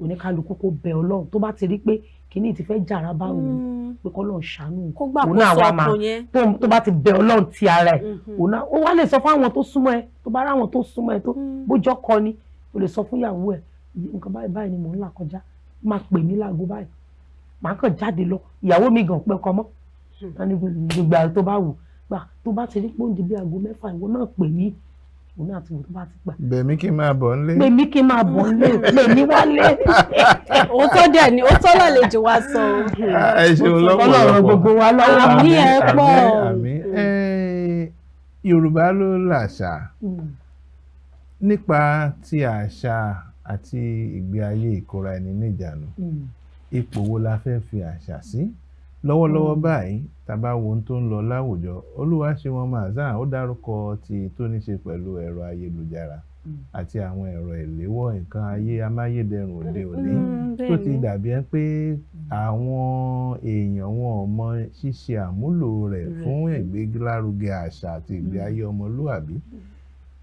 oníkálukú kó bẹ Ọlọ́run tó bá ti rí pé kìíní ti fẹ́ jàrá bá òun pé kọ́ lọ́n ṣàánú òun náà wá máa tó bá ti bẹ Ọlọ́run ti ara ẹ̀ òun náà ó wá lè sọ fún àwọn tó súnmọ́ ẹ tó bá ráwọn tó súnmọ́ ẹ tó bójọ́ kọ ni o lè sọ fún ìyàwó ẹ nǹkan báyìí ni mò ń là kọjá máa pè mí láago báyìí màá kàn jáde lọ ìyàwó mi gan pẹ́ kọ́ mọ́ gbogbo àti tó bá wù gbà tó bá ti rí pé oúnjẹ bí aago 6 ìwọ náà pè mí òun náà ti wò tó bá ti gbà. bẹ̀mí kí n máa bọ̀ nílé. bẹ̀mí kí n máa bọ̀ nílé bẹ̀mí wálé. òótọ́ dẹ̀ ni ó tọ́ lálejò wa sọ. ẹ ṣeun lọ́pọ̀lọpọ̀ Ọlọ́run gbogbo wa lọ́wọ́. àmì ẹ̀ pọ̀. Yorùbá ló làṣà nípa ti àṣà àti ìgbé ayé ìkóra ẹni níjànú ipò wo la fẹ́ fi àṣà sí lọ́wọ́lọ́wọ́ báyìí tàbá wo ohun tó ń lọ láwùjọ Olúwaṣeun Mazan ó dárúkọ ti tó ní ṣe pẹ̀lú ẹ̀rọ ayélujára àti àwọn ẹ̀rọ ìléwọ́ nǹkan ayé amáyédẹrùn òde òní tó ti dàbí ẹ pé àwọn èèyàn wọn ò mọ ṣíṣe àmúlò rẹ̀ fún ìgbélárugẹ àṣà àti ìgbé ayé ọmọlúwàbí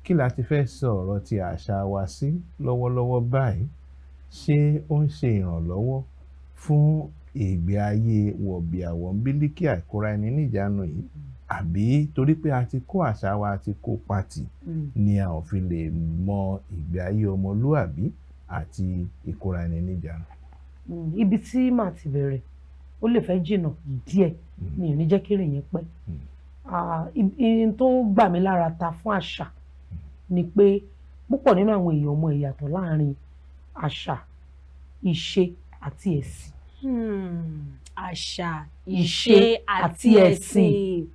kí la ti fẹ́ sọ ọ̀rọ̀ ti àṣà wa sí lọ́wọ́lọ́wọ́ báyìí ṣé ó ń ṣe ìrànlọ́wọ́ fún ìgbé ayé wọ̀bìàwọ̀ bílíkì àìkóra ẹni níjànú yìí àbí torí pé a ti kó àṣà wa ti kó pàtì ni a ò fi lè mọ ìgbé ayé ọmọlúwàbí àti ìkóra ẹni níjànú. ibi tí màá ti bẹ̀rẹ̀ ó lè fẹ́ jìnnà díẹ̀ mi ò ní jẹ́ kí rìn yẹn pẹ́ ihun tó gbà mí lára ta fún àṣà ni pé púpọ̀ nínú àwọn èèyàn mọ ìyàtọ̀ láàrin àṣà ìṣe àti ẹ̀sìn. àṣà ìṣe àti ẹ̀sìn.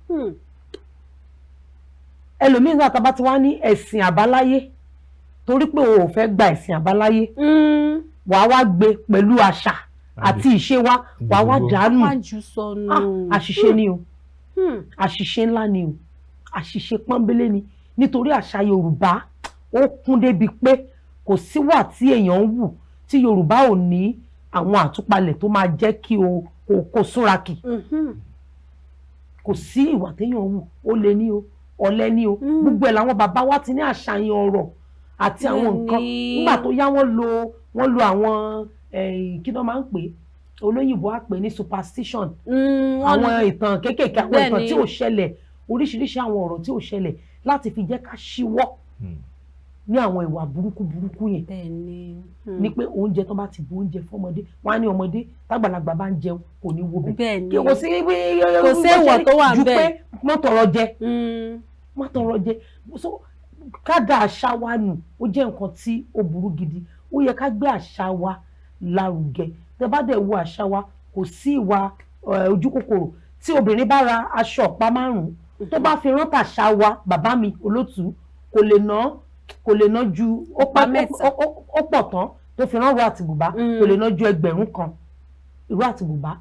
ẹlòmíín náà tábà tí wàá ní ẹ̀sìn àbáláyé torí pé o ò fẹ́ gba ẹ̀sìn àbáláyé wàá wá gbé pẹ̀lú àṣà àti ìṣe wa wàá wá dànù àṣìṣe ni o àṣìṣe ńlá ni o àṣìṣe pọ́nbélé ni nítorí àṣà Yorùbá ó kún débi pé kò síwà tí èèyàn ń wù tí Yorùbá ò ní àwọn àtúpalẹ̀ tó máa jẹ́ kí o súnrakì kò sí ìwà téèyàn wù ó lè ní o ọ̀lẹ ní o gbogbo ẹ̀ làwọn bàbá wa ti ní àṣàyàn ọ̀rọ̀ àti àwọn nǹkan nígbà tó yá wọ́n lo àwọn kí ló máa ń pè olóyìnbó á pè ní superstition àwọn ìtàn kéékèèké àwọn ìtàn tí ò ṣẹlẹ̀ oríṣiríṣi àwọn ọ̀rọ̀ tí ò ṣẹlẹ̀ láti fi jẹ́ ká ṣíwọ́ ní àwọn ìwà burúkú yẹn ní pé oúnjẹ tó bá ti bu oúnjẹ fọmọdé wọn á ní ọmọdé tágbàlagbà bá ń jẹun kò ní wo bẹ́ẹ̀ kò sí ìwọ tó wà ju pé bẹ́ẹ̀ má tọrọ jẹ so ká dá àṣà wa nù ó jẹ́ nǹkan tí ó burú gidi ó yẹ ká gbé àṣà wa lárugẹ tẹ́ bá dẹ̀ wo àṣà wa kò sí ìwà ojú kòkòrò tí obìnrin bá ra aṣọ ọ̀pá 5 tó bá fi rántà àṣà wa bàbá mi Olótù kò lè ná ju ó pọ̀ tán tó fi rán ìró àti bùbá kò lè ná ju 1000 kan ìró àti bùbá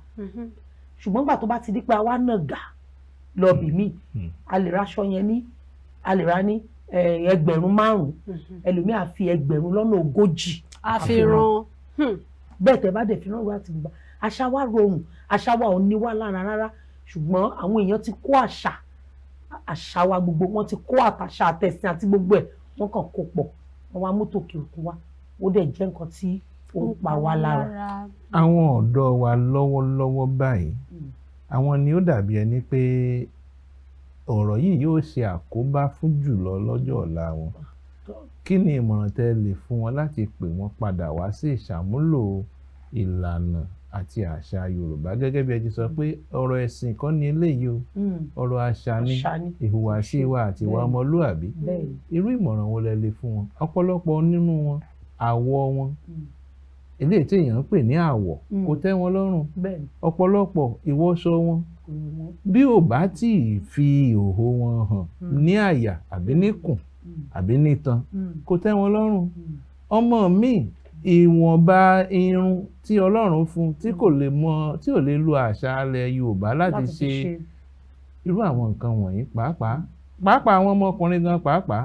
ṣùgbọ́n gbà tó bá ti di pé àwa náà gà lọ bì mí a lè raṣọ yẹn ní a lè ra ní 5,000 ẹlòmíà fi 1,40,000 àfihàn. bẹ́ẹ̀ tẹ́ bá dẹ̀ fi rán ìwé àti bùbá àṣà wa rọrùn, àṣà wa ò ní wá lára rárá, ṣùgbọ́n àwọn èèyàn ti kó àṣà wa gbogbo, wọ́n ti kó àtàṣà àtẹ̀sìn àti gbogbo ẹ̀ wọ́n kàn kó pọ̀, wọ́n wá mú tòkè òkun wá, ó dẹ̀ jẹ́ nǹkan tí ó ń pa wá lára. àwọn ọ̀dọ́ wa lọ́wọ́lọ́wọ́ báyìí àwọn ni ó dàbí ẹni pé ọ̀rọ̀ yìí yóò ṣe àkóbá fún jùlọ lọ́jọ́ ọ̀la wọn. Kí ni ìmọ̀ràn tẹ́ lè fún wọn láti pè wọ́n padà wá sí ìṣàmúlò ìlànà àti àṣà Yorùbá gẹ́gẹ́ bí ẹ ti sọ pé ọ̀rọ̀ ẹ̀sìn kọ́ ni eléyìí o, ọ̀rọ̀ àṣà ni, ìhùwàsí wa àti ìwà ọmọlúàbí. Irú ìmọ̀ràn wo lẹ lè fún wọn? Ọ̀pọ̀lọpọ̀ nínú wọn àwọ̀ wọn eléyìí tí èèyàn ń pè ní àwọ̀ kò tẹ́ wọn lọ́rùn. Ọ̀pọ̀lọpọ̀ ìwọṣọ wọn bí ò bá tí ì fi ìhòòhò wọn hàn ní àyà àbí níkùn àbí nítan kò tẹ́ wọn lọ́rùn. ọmọ mi ìwọ̀nba irun tí Ọlọ́run fún tí kò lè lo àṣà ilẹ̀ Yorùbá láti ṣe irú àwọn nǹkan wọ̀nyí pàápàá àwọn ọmọkùnrin gan pàápàá.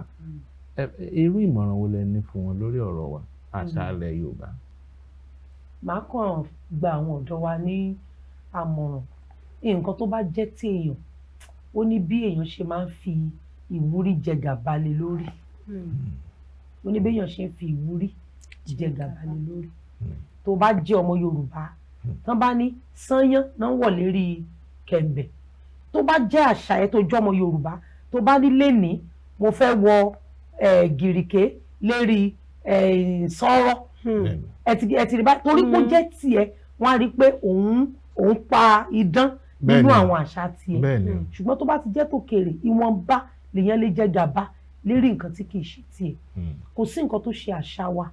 Irú ìmọ̀ràn wo lẹ ní fún wọn lórí ọ̀rọ̀ wa àṣà ilẹ̀ Yorùbá? Màá kàn gba àwọn ọ̀dọ́ wa ní àmọ̀ràn, nǹkan tó bá jẹ́ tí èèyàn ó ní bí èèyàn ṣe máa ń fi ìwúrí jẹ gàba lé lórí, ó ní bí èèyàn ṣe ń fi ìwúrí jẹ gàba lé lórí. tó bá jẹ́ ọmọ Yorùbá tán bá ní sányán náà wọ̀ lérí kẹ̀m̀bẹ̀, tó bá jẹ́ àṣà ẹ̀ tó jẹ́ ọmọ Yorùbá tó bá ní lénìí mo fẹ́ wọ gìrìké lérí sọ́rọ́ ẹ ti rí báyìí torí pé ó jẹ́ tiẹ̀ wọ́n á rí i pé òun pa idán nínú àwọn àṣà tiẹ̀, ṣùgbọ́n tó bá ti jẹ́ tòkèrè ìwọ̀nba lèèyàn lè jẹ gàba lérí nǹkan tí kìí ṣe tiẹ̀. kò sí nǹkan tó ṣe àṣà wa.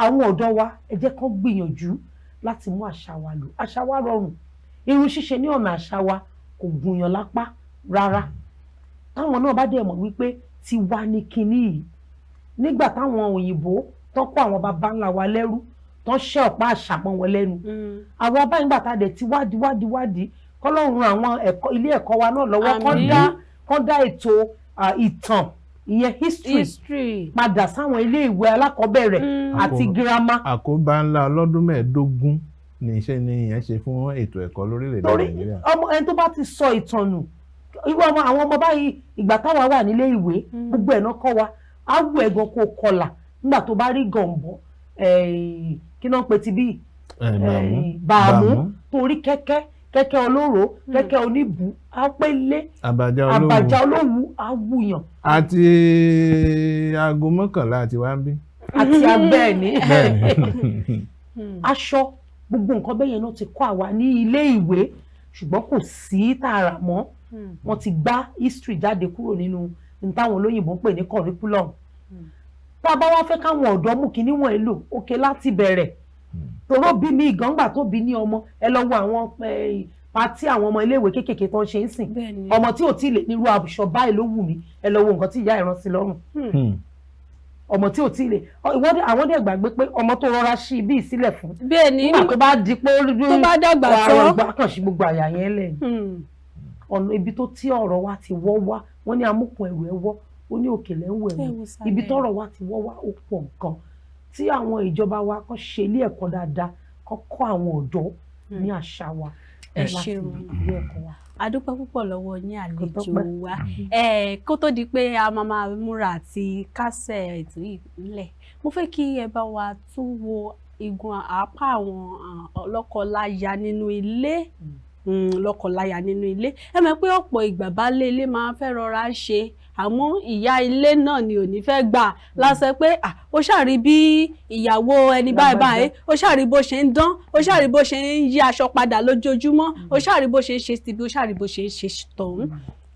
àwọn ọ̀dọ́ wa ẹ jẹ́ kán gbìyànjú láti mú àṣà wa lò. àṣà wa rọrùn, irun ṣíṣe ní ọ̀nà àṣà wa kò gùnyàn lápá rárá. táwọn náà bá dẹ̀ mọ̀ wípé tiwa ní kinní yìí, nígbà táwọn òyìnbó tán kó àwọn baba ńlá wa lẹ́rú tán ṣẹ́ ọ̀pá àṣà mọ́ wọn lẹ́nu, àwọn abáyé ńgbà tá a dẹ̀ ti wádìí kọ́lọ́run àwọn ilé ẹ̀kọ́ wa náà lọ́wọ́ kán dá ètò ìtàn ìyẹn history padà sáwọn ilé ìwé alákọ̀ọ́bẹ̀rẹ̀ àti girama. àkóbá ńlá ọlọ́dún 15 ní iṣẹ́ ni ìyẹn ṣe fún ètò ẹ̀kọ́ lórílẹ̀‐èdè Nàìjíríà. ọmọ ẹni tó bá ti sọ ìtàn nù, àwọn ọmọ báyìí ìgbà táwa wà nílé ìwé gbogbo ẹ̀ náà kọ́ wa, á wù ẹ̀gàn kó kọlà nígbà tó bá rí gànbọ́ kí náà pe ti bí bàámú torí kẹ́kẹ́ olóró kẹ́kẹ́ oníbù apẹ́lẹ́ àbàjá olówú awúyàn. àti aago 11 àti wá ń bí. àti abẹ́ ní aṣọ gbogbo nǹkan bẹ́yẹn náà ti kọ́ àwa ní ilé ìwé ṣùgbọ́n kò sí tààrà mọ́. wọ́n ti gbá history jáde kúrò nínú táwọn olóyìnbó ń pè ní curriculum. tá a bá wá fẹ́ káwọn ọ̀dọ́ mú kinní wọn èlò òkè láti bẹ̀rẹ̀. tòró bí mi ìgàngbà tó bí ní ọmọ ẹ lọ wo àwọn pàtí àwọn ọmọ iléèwé kéékèèké tó ń ṣe ń sìn, ọmọ tí ò tí ì lè nírú aṣọ báyìí ló wù mí, ẹ lọ wo nǹkan tí ìyá ìran sí lọ́rùn. ọmọ tí ò tí ì lè àwọn dẹ̀ gbàgbé pé ọmọ tó rọra ṣí ibi ìsílẹ̀ fún nígbà tó bá di pé tó bá dàgbà tó kàn sí gbogbo àyà yẹn lẹ̀. ọ̀nà ibi tó tí ọ̀rọ̀ wa ti wọ́ wá wọ́n ní amúkùn ẹ̀rù ẹ̀ wọ́ ó ní òkèlè ń wẹ̀ wọ́n, ibi tọ́rọ̀ wa ti wọ́ wá ó pọ̀ nǹkan tí àwọn ìjọba wa kàn ṣe ilé ẹ̀kọ́ dáadáa kàn kọ́ àwọn ọ̀dọ́ ní àṣà wa láti ilé ẹ̀kọ́ wa. A dúpẹ́ púpọ̀ lọ́wọ́ yín àlejò wa. Kó tó di pé a máa múra àti kásẹ̀ ètò yìí nílẹ̀, mo fẹ́ kí ẹ bá wa tún wo igun apá àwọn lọ́kọláya nínú ilé. Lọ́kọláya nínú ilé, ẹ mọ̀ pé ọ̀pọ̀ ìgbà baálé ilé máa fẹ́ rọra ṣe, àmọ́ ìyá ilé náà ni ò ní fẹ́ gbà lásán pé ó ṣàrí bí ìyàwó ẹni báyìí ó ṣàrí bó ṣe ń dán, ó ṣàrí bó ṣe ń yí aṣọ padà lójoojúmọ́, ó ṣàrí bó ṣe ń ṣe síbi, ó ṣàrí bó ṣe ń ṣe tọ̀hún.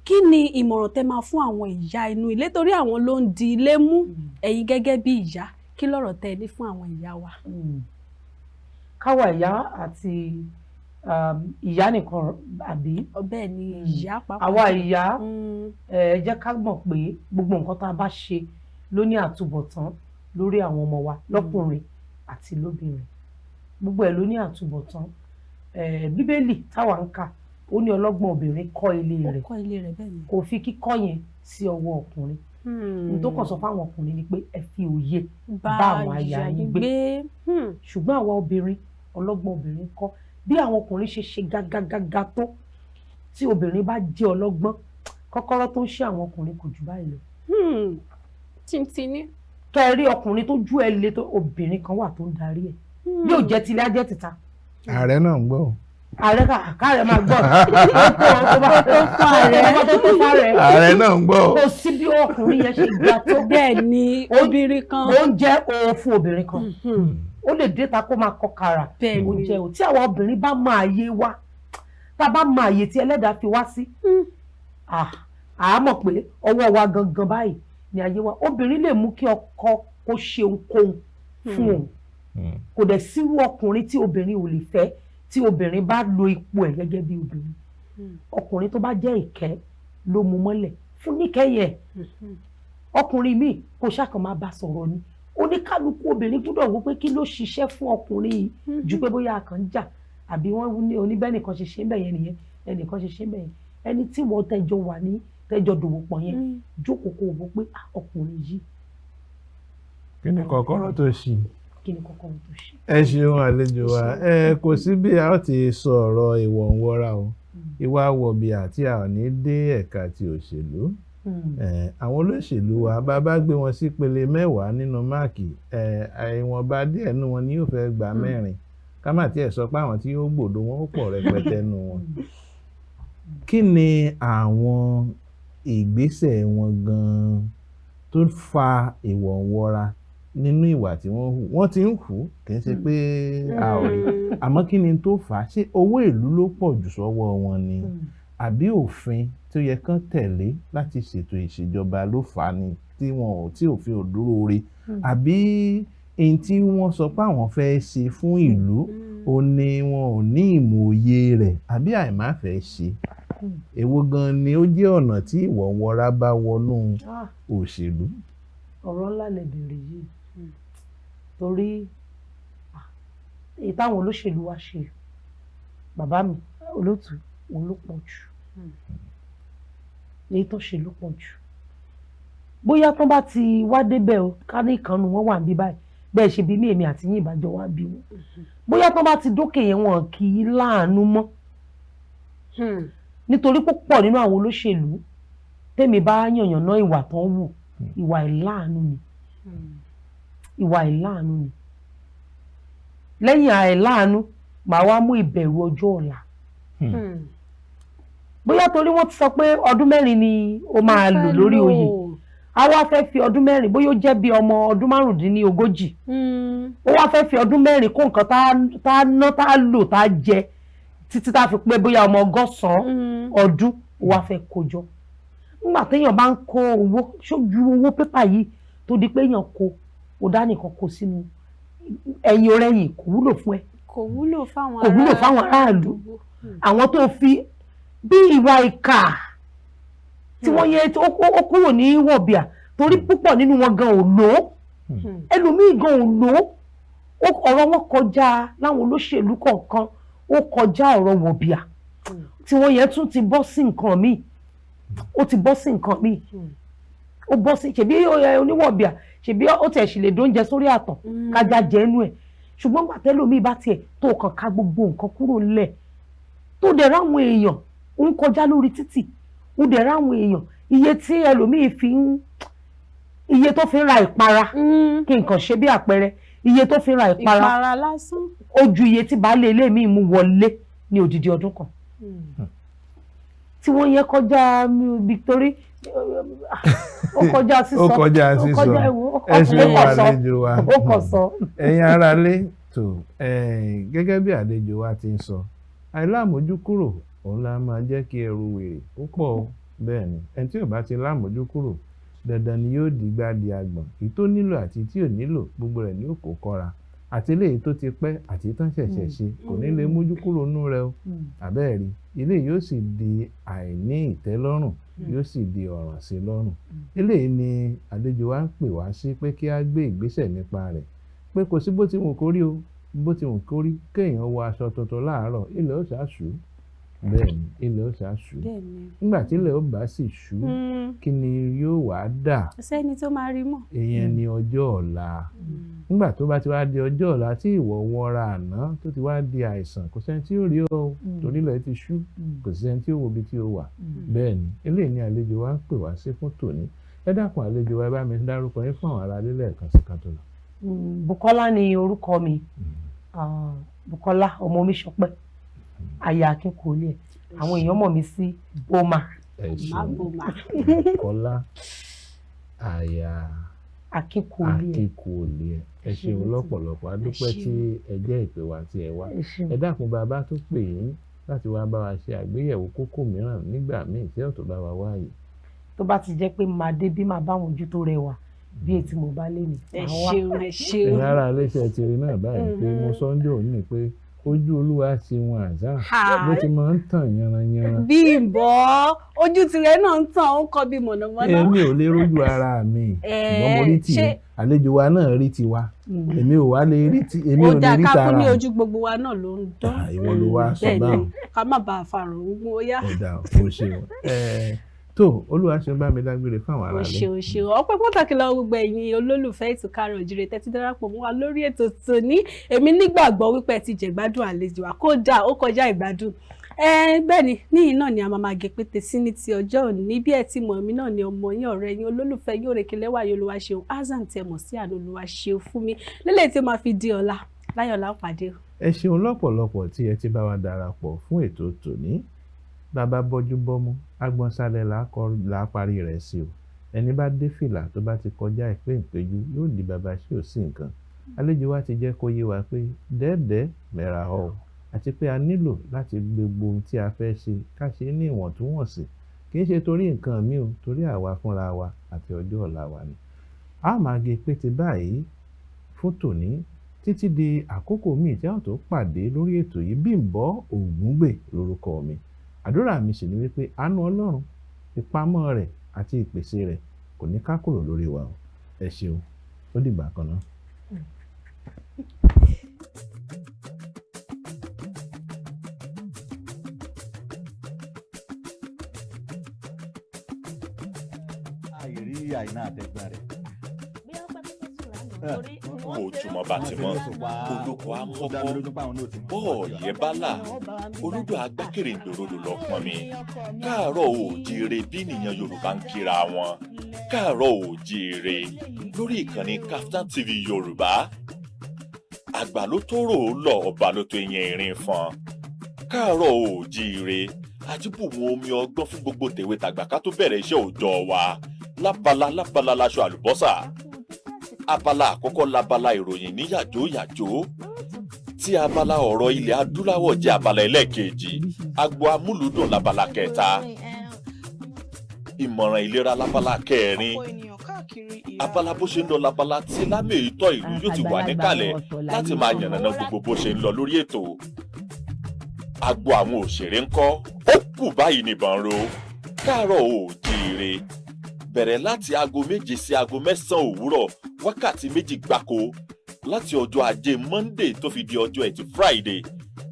Kí ni ìmọ̀ràn tẹ́ máa fún àwọn ìyá inú ilé, torí àwọn ló ń di ilé mú? Ẹ̀yin gẹ́gẹ́ bí ìyá, kí lọ̀rọ̀ tẹ́ ní fún àwọn ìyá wa? Káwa ìyá àti ìyá nìkan àbí? Bẹ́ẹ̀ ni ìyá pàápàá. àwa ìyá ẹ jẹ́ ká mọ̀ pé gbogbo nǹkan tá a bá ṣe ló ní àtúbọ̀tán lórí àwọn ọmọ wa lọ́kùnrin àti lóbìnrin, gbogbo ẹ̀ ló ní àtúbọ̀tán. Bíbélì táwa ń kà ó ní ọlọ́gbọ́n obìnrin kọ́ ilé rẹ̀, bẹ́ẹ̀ ni, kò fi kíkọ́ yẹn sí ọwọ́ ọkùnrin. ní tó kàn sọ fáwọn ọkùnrin ni pé ẹ fi òye bá àwọn aya yín gbé ṣùgbọ́n àwa obìnrin ọlọ́gbọ́n obìnrin kọ́ bí àwọn ọkùnrin ṣe gágágágá tó tí obìnrin bá jẹ́ ọlọ́gbọ́n kọ́kọ́rọ́ tó ń ṣe àwọn ọkùnrin kò jù báyìí lọ. tìǹtìǹní. kẹrí ọkùnrin tó jú ẹ lé tó obìnrin kan wà tó ń darí ẹ bí ò jẹ́ tilé ajẹ́ tìta. ààrẹ náà ń gbọ́. ààrẹ káàrẹ máa gbọ́ ààrẹ náà ń gbọ́. kò sí bí ọkùnrin yẹn ṣe gbà tó. bẹ́ẹ̀ ni obìnrin kan. ó ń jẹ́ òun fún obìnrin kan ó lè déta kó máa kọ kàrà oúnjẹ ò tí àwọn obìnrin bá máa yé wa tá a bá máa yé tí ẹlẹ́dàá fi wá sí àá mọ̀ pé ọwọ́ wa gangan báyìí ni ayé wa obìnrin lè mú kí ọkọ kó ṣe ohunkóhun fún òun kò dẹ̀ sírú ọkùnrin tí obìnrin ò lè fẹ́ tí obìnrin bá lo ipò ẹ̀ gẹ́gẹ́ bí obìnrin ọkùnrin tó bá jẹ́ ìkẹ́ ló mú mọ́lẹ̀ fún níkẹyẹ ọkùnrin míì kò ṣàkàn máa bá sọ̀rọ̀ ni oníkálukú obìnrin gbọ́dọ̀ wò pé kí ló ṣiṣẹ́ fún ọkùnrin yìí ju pé bóyá a kàn ń jà àbí wọ́n ní oníbẹ́nìkan ṣe ṣe ń bẹ̀yẹn nìyẹn ẹnìkan ṣe ṣe ń bẹ̀yẹn ẹni tí wọ́n tẹ́jọ wà ní tẹ́jọ dòwò pọ̀ yẹn jókòó kó wò pé ọkùnrin yìí. kí ni kọ́kọ́rọ́ tó ṣì. kí ni kọ́kọ́rọ́ tó ṣì. ẹ ṣeun àlejò wa kò sí bí a ó ti sọ ọ̀rọ̀ ìwọ̀ ń wọ́ra o ìwà wọ̀bìà tí a ò ní dé ẹ̀ka ti òṣèlú àwọn olóṣèlú wa bá gbé wọn sí pele 10 nínú máàkì ìwọ̀nba díẹ̀ nínú wọn ni yóò fẹ́ gba 4 ká má tiẹ̀ sọ pé àwọn tí yóò gbòdo wọn ó pọ̀ rẹpẹtẹ nínú wọn. kí ni àwọn ìgbésẹ̀ wọn gan-an tó fa ìwọ̀nwọra nínú ìwà tí wọ́n hù wọ́n ti ń hù kì í ṣe pé a ò rí àmọ́ kí ni tó fà á ṣé owó ìlú ló pọ̀ jù sọ́wọ́ wọn ni àbí òfin tó yẹ kán tẹ̀lé láti ṣètò ìṣèjọba ló fà á ni tí òfin ò dúró re àbí èyí tí wọ́n sọ pé àwọn fẹ́ ṣe fún ìlú ó ní wọn ò ní ìmòye rẹ̀ àbí àìmáfẹ́ ṣe èwo gan ni ó jẹ́ ọ̀nà tí ìwọ̀nwọra bá wọnú òṣèlú. ọ̀rọ̀ ńlá lè bèrè yìí torí èyí táwọn olóṣèlú wa ṣe bàbá mi olóòtú òun ló pọ̀ jù èyí tó ṣe ló pọ̀ jù bóyá tó bá ti wá débẹ̀ o ká ní ìkànnì wọn wà níbí báyìí bẹ́ẹ̀ ṣe bí mí èmi àti yín ìbàjọ́ wá bí wọn bóyá tó bá ti dókè yẹn wọn kì í láàánú mọ́ nítorí púpọ̀ nínú àwọn olóṣèlú tèmi bá yànyàn ná ìwà tó ń wù ìwà ìláàánú ni ìwà ìláàánú ni lẹ́yìn àìláàánú màá wá mú ìbẹ̀rù ọjọ́ ọ̀la bóyá torí wọ́n ti sọ pé ọdún 4 ni ó máa lò lórí oyè a wá fẹ́ fi ọdún 4 bóyá ó jẹ́ bí ọmọ ọdún 45 ó wá fẹ́ fi ọdún 4 kó nǹkan tá a ná tá a lò tá a jẹ títí tá a fi pé bóyá ọmọ 100 ọdún ó wá fẹ́ kó jọ nígbà téèyàn bá ń kó owó ṣojú owó pépà yìí tó di pé èèyàn kó o dá nìkan kó sínú ẹ̀yìn orẹ́yìn kò wúlò fún ẹ kò wúlò fáwọn aráàlú àwọn tó fi bí ìwà ìkà tí wọ́n yẹ ó kúrò ní wọ̀bìà torí púpọ̀ nínú wọn gan ò lò ó ẹlòmíì gan ò lò ó ọ̀rọ̀ wọn kọjá láwọn olóṣèlú kọ̀ọ̀kan ó kọjá ọ̀rọ̀ wọ̀bìà tí wọ́n yẹ tún ti bọ́ sí nǹkan míì ó ti bọ́ sí nǹkan míì ó bọ́ sí ṣèbí oníwọ̀bìà ṣèbí ó tiẹ̀ sì lè dóúnjẹ sórí àtàn kájà jẹ́ inú ẹ̀ ṣùgbọ́n gbàtẹ́lómi bá tiẹ̀ tó kàn ká gbogbo nǹkan kúrò ńlẹ̀ tó dẹ̀ ráwọn èèyàn ń kọjá lórí títì ó dẹ̀ ráwọn èèyàn iye tí ẹlòmíì iye tó fi ń ra ìpara kí nǹkan ṣe bí àpẹẹrẹ iye tó fi ń ra ìpara lásán ó ju iye tí baálé ilé mi mú wọlé ní odidi ọdún kan tí wọ́n yẹ kọjá Victory ó kọjá sísọ ẹ ṣeun àlejò wa ó kọ sọ. ẹ̀yin aráalé tó gẹ́gẹ́ bí àlejò wa ti ń sọ àìlámójúkúrò òun la máa jẹ́ kí ẹrù wèrè púpọ̀ bẹ́ẹ̀ ni ẹni tí ò bá ti lámójúkúrò dandan ni yóò dìgbà di àgbọ̀n èyí tó nílò àti tí ò nílò gbogbo rẹ̀ ni ó kó kọ́ra àti eléyìí tó ti pẹ́ àti tán ṣẹ̀ṣẹ̀ ṣe kò ní lè mójú kúrò nú rẹ o àbẹ́ẹ̀ rí ilé yóò sì di àìní ìtẹ́lọ́rùn yóò sì di ọ̀ràn sí lọ́rùn eléyìí ni àlejò wa ń pè wá sí pé kí á gbé ìgbésẹ̀ nípa rẹ̀ pé kò sí bó ti wù kó rí o bó ti wù kó rí kéèyàn wọ aṣọ tuntun láàárọ̀ ilẹ̀ ó ṣàṣù bẹ́ẹ̀ ni ilẹ̀ ó ṣá ṣú nígbà tí ilẹ̀ ó bá sì ṣú kí ni yóò wá dà sẹ́ni tó máa rí mọ́ ìyẹn ni ọjọ́ ọ̀la nígbà tó bá ti wá di ọjọ́ ọ̀la tí ìwọ wọra àná tó ti wá di àìsàn kò sẹ́ni tí ó rí ọ torí ilẹ̀ ti ṣú kò sẹ́ni tí ó wo ibi tí ó wà bẹ́ẹ̀ ni eléyìí ni àlejò wa ń pè wá sí fún tòní ẹ dákun àlejò wa bá mi dárúkọ yín fún àwọn ará lílẹ̀ kan sí kan tó lọ. Bùkọ́lá ni orúkọ mi Bùkọ́lá ọmọ Omiṣọpẹ́ aya Akínkòólé àwọn èèyàn mọ̀ mí sí Boma. Bùkọ́lá aya Akínkòólé ẹ ṣeun lọ́pọ̀lọpọ̀ adúpẹ́ tí ẹ jẹ́ ìpè wá tí ẹ wá ẹ dákun bàbá tó pè yín láti wá bá wa ṣe àgbéyẹ̀wò kókó mìíràn nígbà míì tí ọ̀tọ̀ bá wa wáyé. tó bá ti jẹ́ pé màá dé bí màá bá wọn ojú tó rẹwà bí ètí mo bá lé mi. ẹ ṣeun. ẹ̀yin ará iléeṣẹ́ ti rí náà báyìí pé mo Sunday òní pé ojú olúwa ti wọn àzá bó ti máa ń tàn yanranyanran. Bímbọ́ ojú tirẹ̀ náà ń tàn ó ń kọ́ bí mọ̀nàmọ́ná. èmi ò lè rójú ara mi ṣùgbọ́n mo rí tì àlejò wa náà rí tiwa èmi ò wá lè rí ti èmi ò lè rí tara. ó dà ká kú ní ojú gbogbo wa náà ló ń dán. ìwọ ló wá sọ báwọn. ká má bàa farun ogun ó yá. ọ̀dà ò ṣeun tó olúwa ṣe ń bá mi dágbére fún àwọn aráàlú. o ṣeun ọpẹ́ pàtàkì lọ́wọ́ gbogbo ẹ̀yin olólùfẹ́ ètò Káàárọ̀ Oòjíire tẹ́tí darapọ̀ mọ́ wa lórí ètò tòní èmi nígbàgbọ́ wípé ẹ ti jẹ̀gbádùn àlejò wa kódà ó kọjá ìgbádùn. Bẹ́ẹ̀ ni níyìn náà ni a máa gé pété sí ní ti ọjọ́ òní bí ẹ ti mọ̀ mí náà ni ọmọ yín ọ̀rẹ́ yín olólùfẹ́ yín Òrékelẹ́wà yín Olúwaṣeun Hasan tẹ mọ̀ sí àná Olúwaṣeun fún mi lélẹ̀ tí ó máa fi di ọ̀la láyọ̀lá pàdé. ẹ ṣeun lọ́pọ̀lọpọ̀ tí ẹ ti bá wa darapọ̀ fún ètò tòní bàbá bọ́jú bọ́mú agbọ̀nsálẹ̀ là á parí rẹ̀ sí o ẹni bá dé fìlà tó bá ti kọjá ìpé ìpéjú yóò di bàbá sí ò sí nǹkan àlejò wa ti jẹ́ kó yé wa pé dẹ́ẹ̀dẹ́ mẹ́ra ọ̀ àti pé a nílò láti gbogbo ohun tí a fẹ́ ṣe ká ṣe ní ìwọ̀ntúnwọ̀nsì kì í ṣe torí nǹkan mi ò torí àwa fúnra wa àti ọjọ́ ọ̀la wa ni a máa gé pété báyìí fún tòní títí di àkókò míì tí a tó pàdé lórí ètò yìí Bímbọ́ Ògúngbè lórúkọ mi àdúrà mi sì ni wípé àánú Ọlọ́run ìpamọ́ rẹ̀ àti ìpèsè rẹ̀ kò ní ká kúrò lórí wa o ẹ ṣeun ó dìgbà kan náà. àìrí àìná àtẹ̀gbọ́n rẹ̀. ojúmọ́ bá ti mọ́ olóko amọ́kọ́ bọ́ọ̀yẹ́ bálà olódò agbákèrè ìgbòròdò lọ́pọ̀ mi Káàárọ̀ Oòjíire bí nìyẹn Yorùbá ń kíra wọn Káàárọ̀ Oòjíire lórí ìkànnì Kaftan TV Yorùbá àgbà ló tó rò ó lọ ọba ló tó yẹn ìrìn fọn Káàárọ̀ Oòjíire àjíbùmọ̀ omi ọgbọ́n fún gbogbo tèwe tàgbà ká tó bẹ̀rẹ̀ iṣẹ́ òòjọ́ wa lábala láṣọ àlùbọ́sà abala àkọ́kọ́ labala ìròyìn ní yàjóyàjó tí abala ọ̀rọ̀ ilẹ̀ adúláwọ̀ jẹ́ abala ẹlẹ́ẹ̀kejì agbo amúlùdùn labala kẹta ìmọ̀ràn ìlera labala kẹrin abala bó ṣe ń lọ labala tí lámèyítọ́ ìlú yóò ti wà níkàlẹ̀ láti máa yànnàná gbogbo bó ṣe ń lọ lórí ètò agbo àwọn òṣèré ńkọ́ ó kù báyìí nìbọn ro Káàárọ̀ Oòjíire bẹ̀rẹ̀ láti aago 7 sí aago 9 òwúrọ̀ wákàtí 2 gbáko láti ọjọ́ ajé Monday tó fi di ọjọ́ ẹtì Friday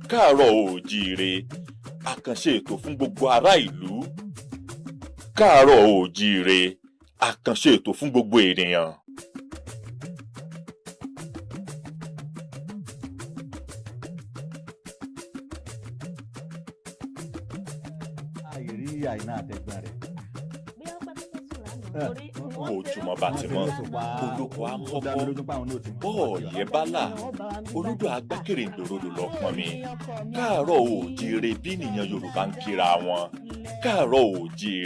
Káàárọ̀ Oòjíire àkànṣe ètò fún gbogbo ará ìlú Káàárọ̀ Oòjíire àkànṣe ètò fún gbogbo ènìyàn. àìrí àìná àtẹ̀gbọ́n rẹ̀. ojúmọ́ bá ti mọ́ olóko amọ́kọ́ bọ́ọ̀yẹ́ bálà olódò agbákèrè ìgbòròdò lọ́pọ̀ mi Káàárọ̀ Oòjíire bí nìyẹn Yorùbá ń kíra wọn Káàárọ̀ Oòjíire.